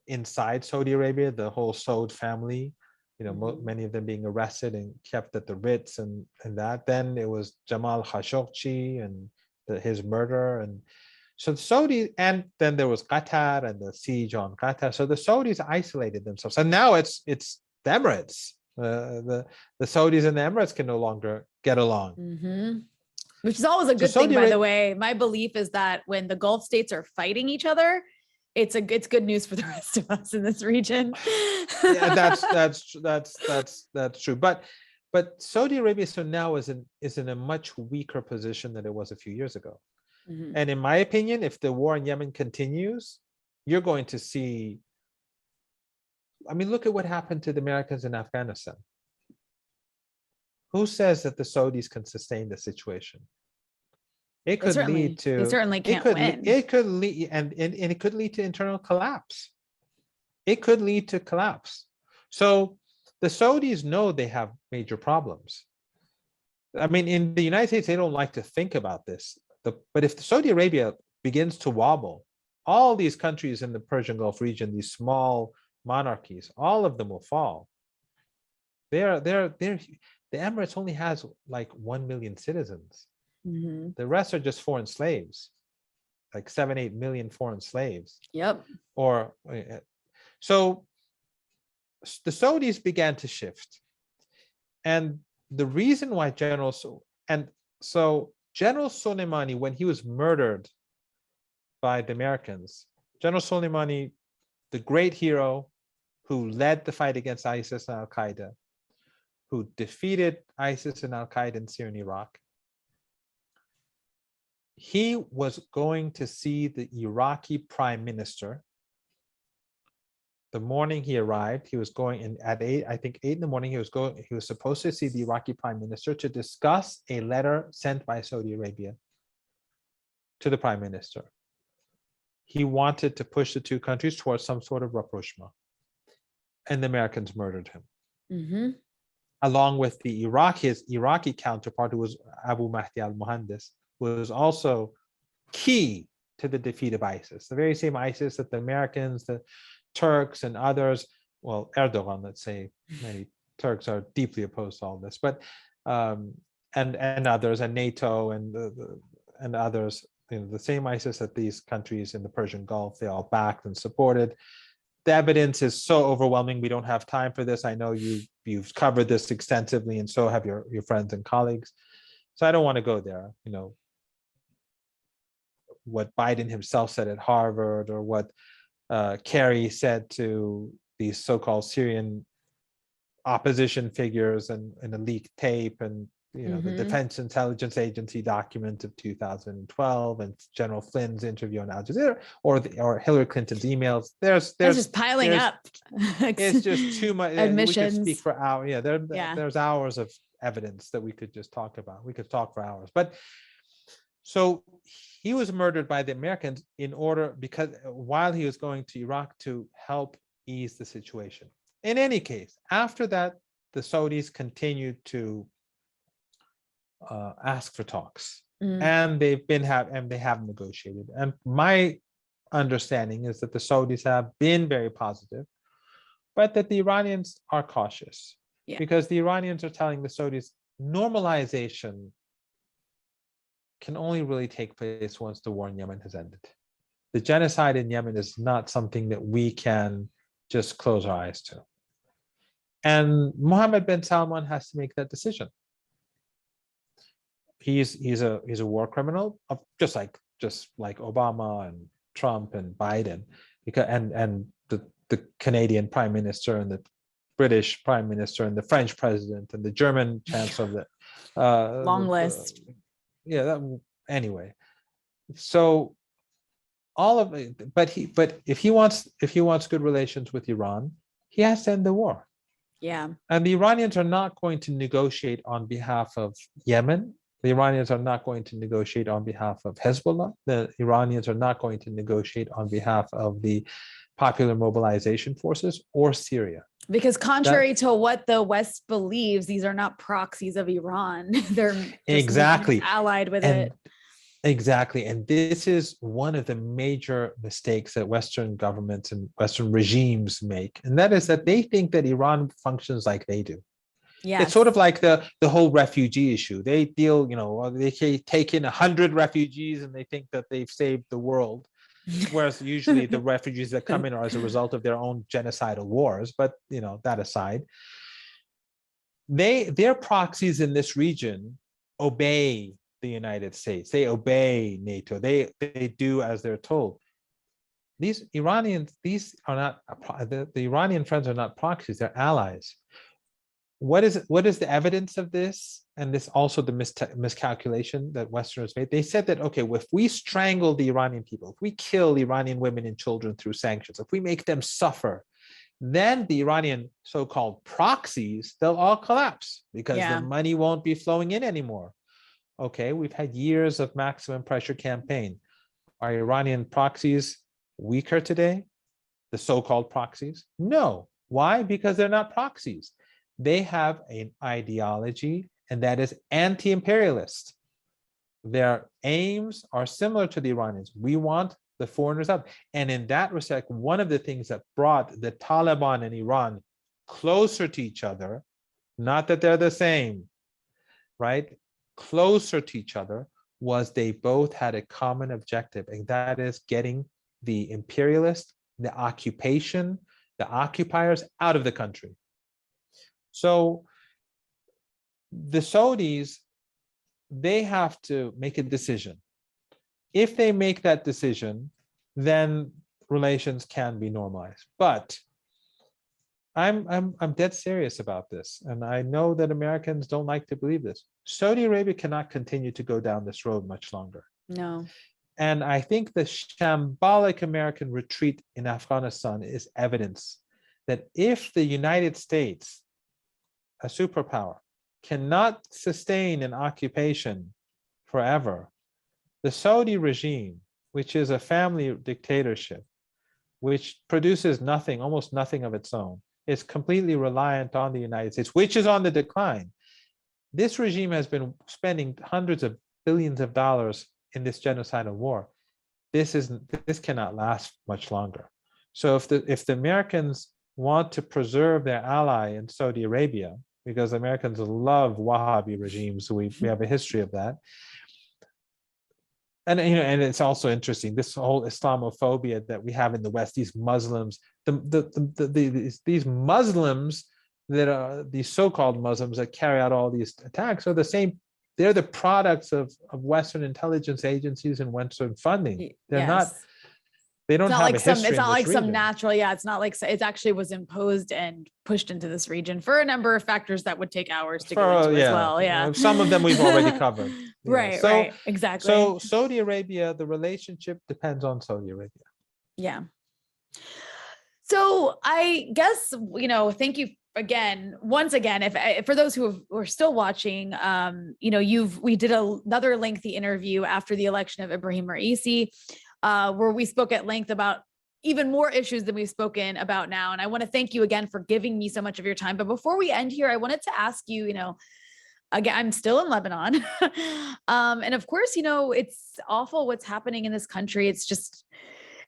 inside Saudi Arabia, the whole Saud family, many of them being arrested and kept at the Ritz and that. Then it was Jamal Khashoggi and his murder. And so the Saudis, and then there was Qatar and the siege on Qatar. So the Saudis isolated themselves. And now it's the Emirates. The Saudis and the Emirates can no longer get along. Which is always a good thing, by the way. My belief is that when the Gulf states are fighting each other, it's good news for the rest of us in this region. Yeah, that's true. But Saudi Arabia so now is in a much weaker position than it was a few years ago. And in my opinion, if the war in Yemen continues, you're going to see. I mean, look at what happened to the Americans in Afghanistan. Who says that the Saudis can sustain the situation? It could lead to. They certainly can't win. It could lead, and it could lead to internal collapse. It could lead to collapse. So the Saudis know they have major problems. I mean, in the United States, they don't like to think about this. But if Saudi Arabia begins to wobble, all these countries in the Persian Gulf region, these small monarchies, all of them will fall. The Emirates only has like 1 million citizens. The rest are just foreign slaves. like 7-8 million foreign slaves. Yep. Or so the Saudis began to shift. And the reason why General Soleimani, when he was murdered by the Americans, General Soleimani, the great hero who led the fight against ISIS and Al-Qaeda, who defeated ISIS and Al-Qaeda in Syria and Iraq, he was going to see the Iraqi prime minister. The morning he arrived, he was going in at 8, I think 8 in the morning, he was supposed to see the Iraqi prime minister to discuss a letter sent by Saudi Arabia to the prime minister. He wanted to push the two countries towards some sort of rapprochement. And the Americans murdered him. Mm-hmm. Along with his Iraqi counterpart, who was Abu Mahdi al-Muhandis, was also key to the defeat of ISIS. The very same ISIS that the Americans, the Turks and others, well, Erdogan, let's say, many Turks are deeply opposed to all this, but and others, and NATO and others, the same ISIS that these countries in the Persian Gulf, they all backed and supported. The evidence is so overwhelming. We don't have time for this. I know you've covered this extensively, and so have your friends and colleagues. So I don't want to go there. What Biden himself said at Harvard, or what Kerry said to these so-called Syrian opposition figures and a leaked tape, and the Defense Intelligence Agency document of 2012, and General Flynn's interview on Al Jazeera, or Hillary Clinton's emails. There's just piling up. It's just too much. Admissions. We could speak for hours. There's hours of evidence that we could just talk about. We could talk for hours. But so he was murdered by the Americans because while he was going to Iraq to help ease the situation. In any case, after that, the Saudis continued to ask for talks, and they have negotiated. And my understanding is that the Saudis have been very positive, but that the Iranians are cautious, because the Iranians are telling the Saudis normalization can only really take place once the war in Yemen has ended. The genocide in Yemen is not something that we can just close our eyes to. And Mohammed bin Salman has to make that decision. He's a war criminal, just like Obama and Trump and Biden, and the Canadian Prime Minister and the British Prime Minister and the French President and the German Chancellor. Long list. Anyway, so all of it, but if he wants good relations with Iran, he has to end the war. Yeah. And the Iranians are not going to negotiate on behalf of Yemen. The Iranians are not going to negotiate on behalf of Hezbollah. The Iranians are not going to negotiate on behalf of the Popular Mobilization Forces or Syria. Because contrary to what the West believes, these are not proxies of Iran. They're exactly allied with it. Exactly. And this is one of the major mistakes that Western governments and Western regimes make. And that is that they think that Iran functions like they do. Yeah, it's sort of like the whole refugee issue. They deal, they take in 100 refugees and they think that they've saved the world. Whereas usually the refugees that come in are as a result of their own genocidal wars. But, that aside, their proxies in this region obey the United States. They obey NATO. They do as they're told. These Iranians, are not, the Iranian friends are not proxies, they're allies. What is the evidence of this? And this also the miscalculation that Westerners made. They said that, okay, if we strangle the Iranian people, if we kill Iranian women and children through sanctions, if we make them suffer, then the Iranian so-called proxies, they'll all collapse because the money won't be flowing in anymore. Okay, we've had years of maximum pressure campaign. Are Iranian proxies weaker today? The so-called proxies? No. Why? Because they're not proxies. They have an ideology, and that is anti-imperialist. Their aims are similar to the Iranians. We want the foreigners out. And in that respect, one of the things that brought the Taliban and Iran closer to each other, not that they're the same, right? Closer to each other, was they both had a common objective, and that is getting the imperialists, the occupation, the occupiers out of the country. So the Saudis, they have to make a decision. If they make that decision, then relations can be normalized. But I'm dead serious about this, and I know that Americans don't like to believe this. Saudi Arabia cannot continue to go down this road much longer. No. And I think the shambolic American retreat in Afghanistan is evidence that if the United States, a superpower, cannot sustain an occupation forever, the Saudi regime, which is a family dictatorship, which produces nothing, almost nothing of its own, is completely reliant on the United States, which is on the decline. This regime has been spending hundreds of billions of dollars in this genocidal war. This cannot last much longer. So if the Americans want to preserve their ally in Saudi Arabia, because Americans love Wahhabi regimes, we have a history of that. And and it's also interesting, this whole Islamophobia that we have in the West, these Muslims, these Muslims that are these so-called Muslims that carry out all these attacks are the same. They're the products of Western intelligence agencies and Western funding. They're not. They don't have a history. It's not like some natural. Yeah, it's not like it actually was imposed and pushed into this region for a number of factors that would take hours to go into as well. Yeah, some of them we've already covered. Right, right, exactly. So Saudi Arabia, the relationship depends on Saudi Arabia. Yeah. So I guess, thank you again, once again, if for those who are still watching, we did another lengthy interview after the election of Ibrahim Raisi, where we spoke at length about even more issues than we've spoken about now. And I want to thank you again for giving me so much of your time. But before we end here, I wanted to ask you, again, I'm still in Lebanon. And of course, it's awful what's happening in this country. It's just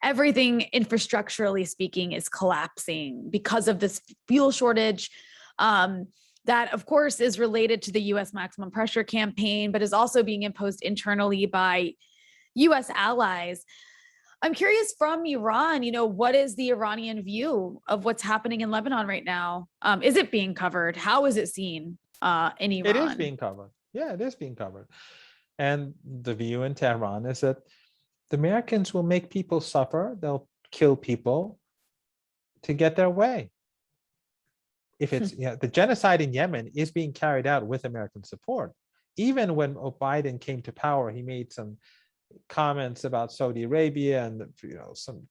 everything infrastructurally speaking is collapsing because of this fuel shortage. That, of course, is related to the U.S. maximum pressure campaign, but is also being imposed internally by U.S. allies. I'm curious from Iran, what is the Iranian view of what's happening in Lebanon right now? Is it being covered? How is it seen in Iran? It is being covered. Yeah, it is being covered. And the view in Tehran is that the Americans will make people suffer. They'll kill people to get their way. If it's the genocide in Yemen is being carried out with American support. Even when Biden came to power, he made some comments about Saudi Arabia and some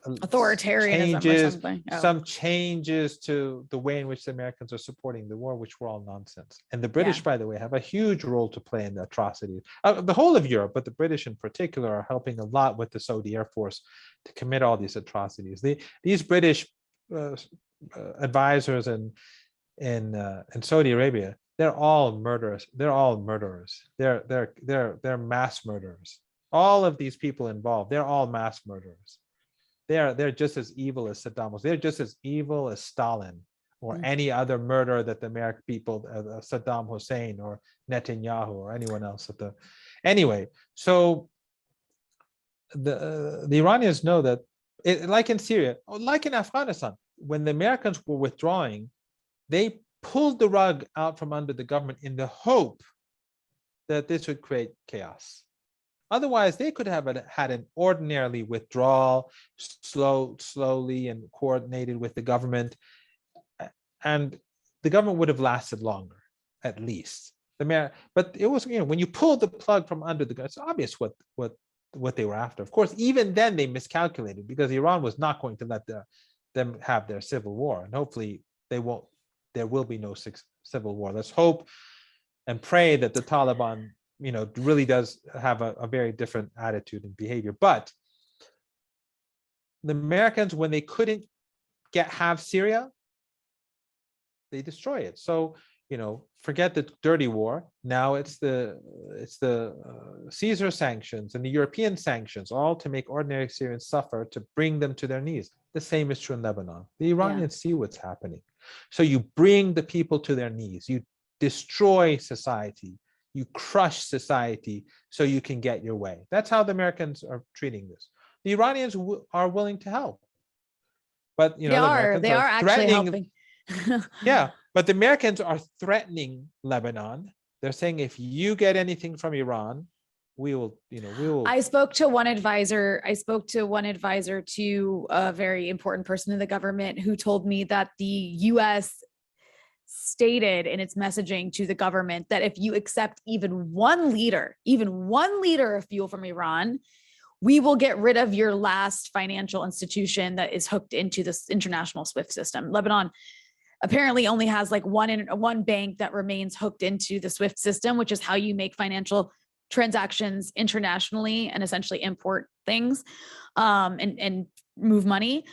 authoritarianism changes, or something. some changes to the way in which the Americans are supporting the war, which were all nonsense. And the British, by the way, have a huge role to play in the atrocities. The whole of Europe, but the British in particular, are helping a lot with the Saudi Air Force to commit all these atrocities. These British advisors in Saudi Arabia, they're all murderers. They're all murderers. They're mass murderers. All of these people involved, they're all mass murderers. They're just as evil as Saddam was. They're just as evil as Stalin or any other murderer that the American people, Saddam Hussein or Netanyahu or anyone else anyway. So the Iranians know that, like in Syria, like in Afghanistan, when the Americans were withdrawing, they pulled the rug out from under the government in the hope that this would create chaos. Otherwise, they could have had an ordinarily withdrawal, slowly and coordinated with the government, and the government would have lasted longer, at least. But it was, when you pull the plug from under the government, it's obvious what they were after. Of course, even then they miscalculated, because Iran was not going to let them have their civil war, and hopefully there will be no civil war. Let's hope and pray that the Taliban really does have a very different attitude and behavior. But the Americans, when they couldn't have Syria, they destroy it. So, forget the dirty war. Now it's the Caesar sanctions and the European sanctions, all to make ordinary Syrians suffer, to bring them to their knees. The same is true in Lebanon. The Iranians see what's happening. So you bring the people to their knees. You destroy society. You crush society so you can get your way. That's how the Americans are treating this. The Iranians are willing to help, but the Americans they are actually threatening. helping. Yeah, but the Americans are threatening Lebanon. They're saying, if you get anything from Iran, we will. I spoke to one advisor to a very important person in the government who told me that the U.S. stated in its messaging to the government that if you accept even 1 liter of fuel from Iran, we will get rid of your last financial institution that is hooked into this international SWIFT system. Lebanon apparently only has like one bank that remains hooked into the SWIFT system, which is how you make financial transactions internationally and essentially import things and move money.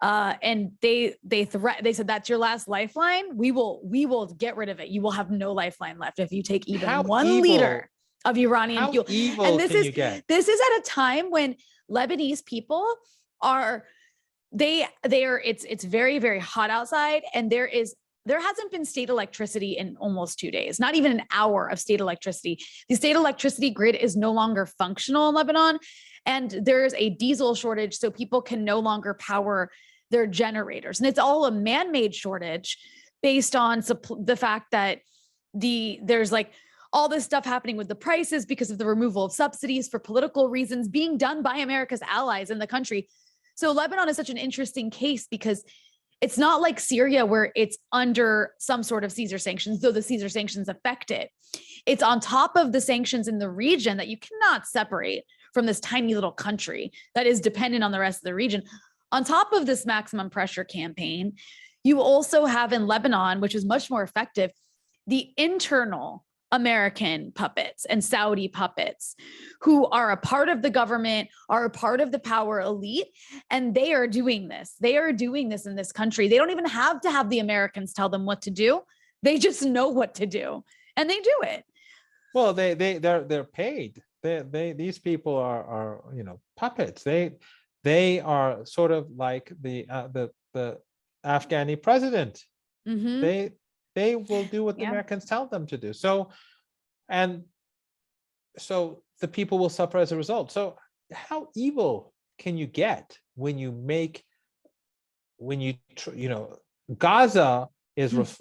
And they said, that's your last lifeline. We will get rid of it. You will have no lifeline left if you take even 1 liter of Iranian fuel. And this is at a time when Lebanese people are it's very, very hot outside, and there hasn't been state electricity in almost 2 days, not even an hour of state electricity. The state electricity grid is no longer functional in Lebanon, and there's a diesel shortage, so people can no longer power their generators. And it's all a man-made shortage based on the fact that there's like all this stuff happening with the prices because of the removal of subsidies for political reasons being done by America's allies in the country. So Lebanon is such an interesting case because it's not like Syria where it's under some sort of Caesar sanctions, though the Caesar sanctions affect it. It's on top of the sanctions in the region that you cannot separate from this tiny little country that is dependent on the rest of the region. On top of this maximum pressure campaign, you also have in Lebanon, which is much more effective, the internal American puppets and Saudi puppets who are a part of the government, are a part of the power elite, and they are doing this. They are doing this in this country. They don't even have to have the Americans tell them what to do. They just know what to do, and they do it. Well, they're paid. These people are puppets. They are sort of like the Afghani president. Mm-hmm. They will do what the Americans tell them to do. So the people will suffer as a result. So how evil can you get when Gaza shows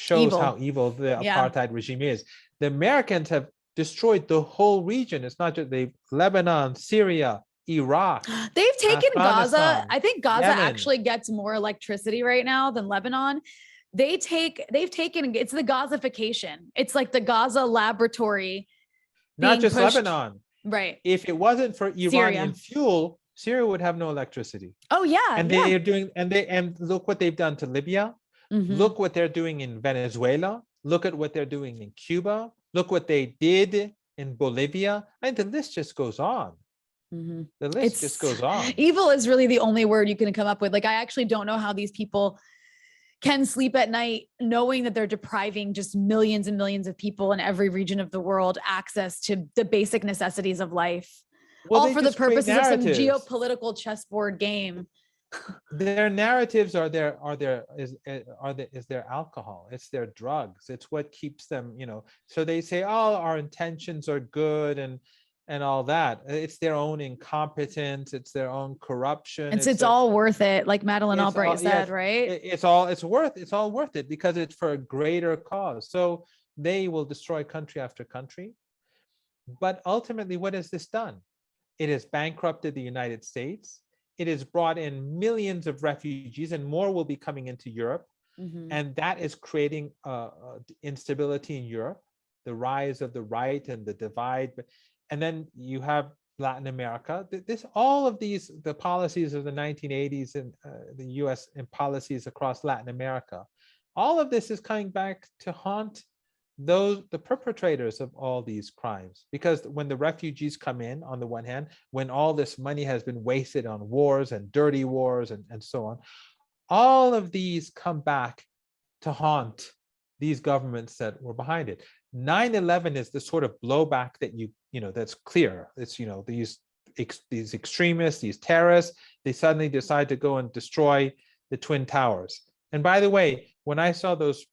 evil. How evil the apartheid regime is. The Americans have destroyed the whole region. It's not just Lebanon, Syria, Iraq. They've taken Gaza. I think Gaza actually gets more electricity right now than Lebanon. They've taken, it's the Gazification. It's like the Gaza laboratory. Not just pushed. Lebanon. Right. If it wasn't for Iranian fuel, Syria would have no electricity. Oh yeah. And they are doing, and look what they've done to Libya. Mm-hmm. Look what they're doing in Venezuela. Look at what they're doing in Cuba. Look what they did in Bolivia. And the list just goes on. Mm-hmm. The list just goes on. Evil is really the only word you can come up with. Like, I actually don't know how these people can sleep at night knowing that they're depriving just millions and millions of people in every region of the world access to the basic necessities of life, all for the purposes of some geopolitical chessboard game. Their narratives is their alcohol, it's their drugs, it's what keeps them, so they say, oh, our intentions are good and all that. It's their own incompetence, it's their own corruption. It's all worth it, like Madeleine Albright said, right? It's all worth it because it's for a greater cause. So they will destroy country after country. But ultimately, what has this done? It has bankrupted the United States. It has brought in millions of refugees, and more will be coming into Europe. Mm-hmm. And that is creating instability in Europe, the rise of the right and the divide. And then you have Latin America. All of these, the policies of the 1980s and the US and policies across Latin America, all of this is coming back to haunt the perpetrators of all these crimes. Because when the refugees come in, on the one hand, when all this money has been wasted on wars and dirty wars and so on, all of these come back to haunt these governments that were behind it. 9/11 is the sort of blowback that that's clear. It's these extremists, these terrorists, they suddenly decide to go and destroy the Twin Towers. And by the way, when I saw those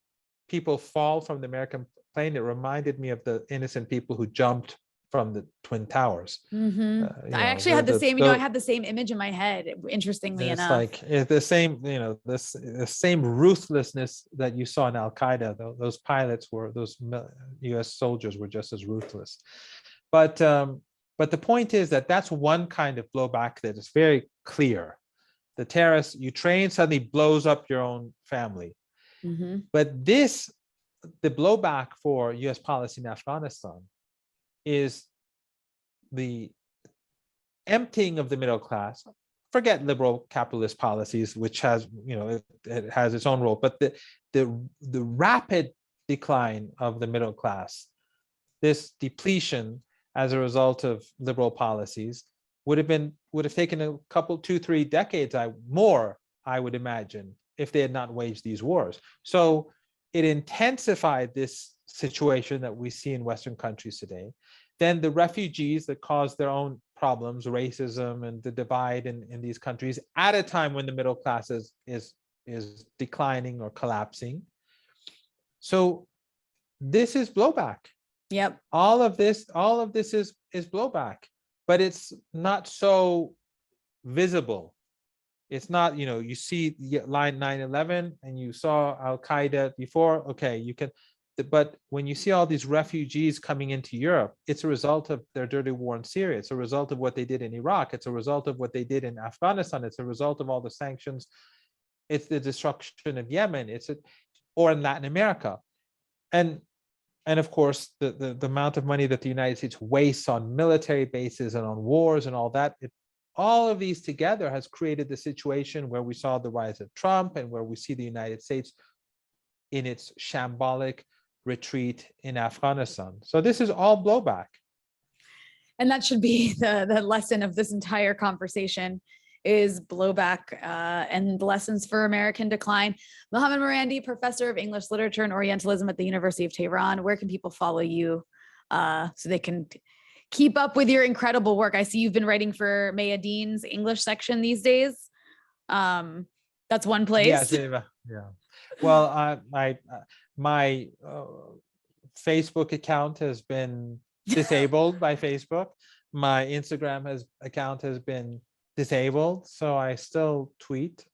people fall from the American plane, it reminded me of the innocent people who jumped from the Twin Towers. I actually had the same, I had the same image in my head, interestingly it's enough. like the same, the same ruthlessness that you saw in Al-Qaeda. Those pilots were, those US soldiers were just as ruthless. But the point is that that's one kind of blowback that is very clear. The terrorists you train suddenly blows up your own family. But the blowback for US policy in Afghanistan is the emptying of the middle class. Forget liberal capitalist policies, which has, it has its own role, but the rapid decline of the middle class, this depletion as a result of liberal policies would have taken a couple, 2-3 decades more, I would imagine, if they had not waged these wars. So it intensified this situation that we see in Western countries today. Then the refugees that caused their own problems, racism and the divide in these countries at a time when the middle class is declining or collapsing. So this is blowback. Yep. All of this is blowback, but it's not so visible. It's not, you see line 9/11 and you saw Al-Qaeda before, okay, you can, but when you see all these refugees coming into Europe, it's a result of their dirty war in Syria. It's a result of what they did in Iraq. It's a result of what they did in Afghanistan. It's a result of all the sanctions. It's the destruction of Yemen. Or in Latin America. And of course, the amount of money that the United States wastes on military bases and on wars and all that, all of these together has created the situation where we saw the rise of Trump and where we see the United States in its shambolic retreat in Afghanistan. So this is all blowback. And that should be the lesson of this entire conversation, is blowback and the lessons for American decline. Mohammad Marandi, professor of English literature and Orientalism at the University of Tehran. Where can people follow you so they can keep up with your incredible work? I see you've been writing for Mayadeen's English section these days. That's one place. Yeah. Well, my Facebook account has been disabled by Facebook. My Instagram account has been disabled, so I still tweet.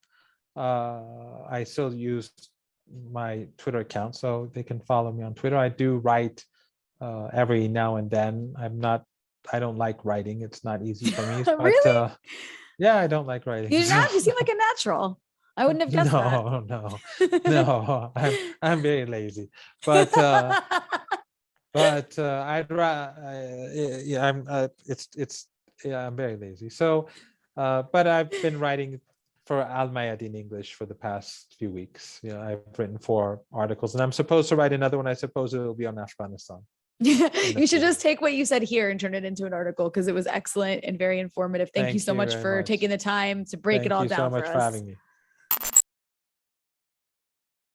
I still use my Twitter account, so they can follow me on Twitter. I do write every now and then. I don't like writing. It's not easy for me. But, really? Yeah, I don't like writing. You seem like a natural. I wouldn't have guessed that. No. I'm very lazy, but I'd I'm very lazy. So, but I've been writing for Al Mayadeen English for the past few weeks. I've written 4 articles, and I'm supposed to write another one. I suppose it'll be on Afghanistan. You should just take what you said here and turn it into an article, because it was excellent and very informative. Thank you so much for taking the time to break it all down for us. Thank you so much for having me.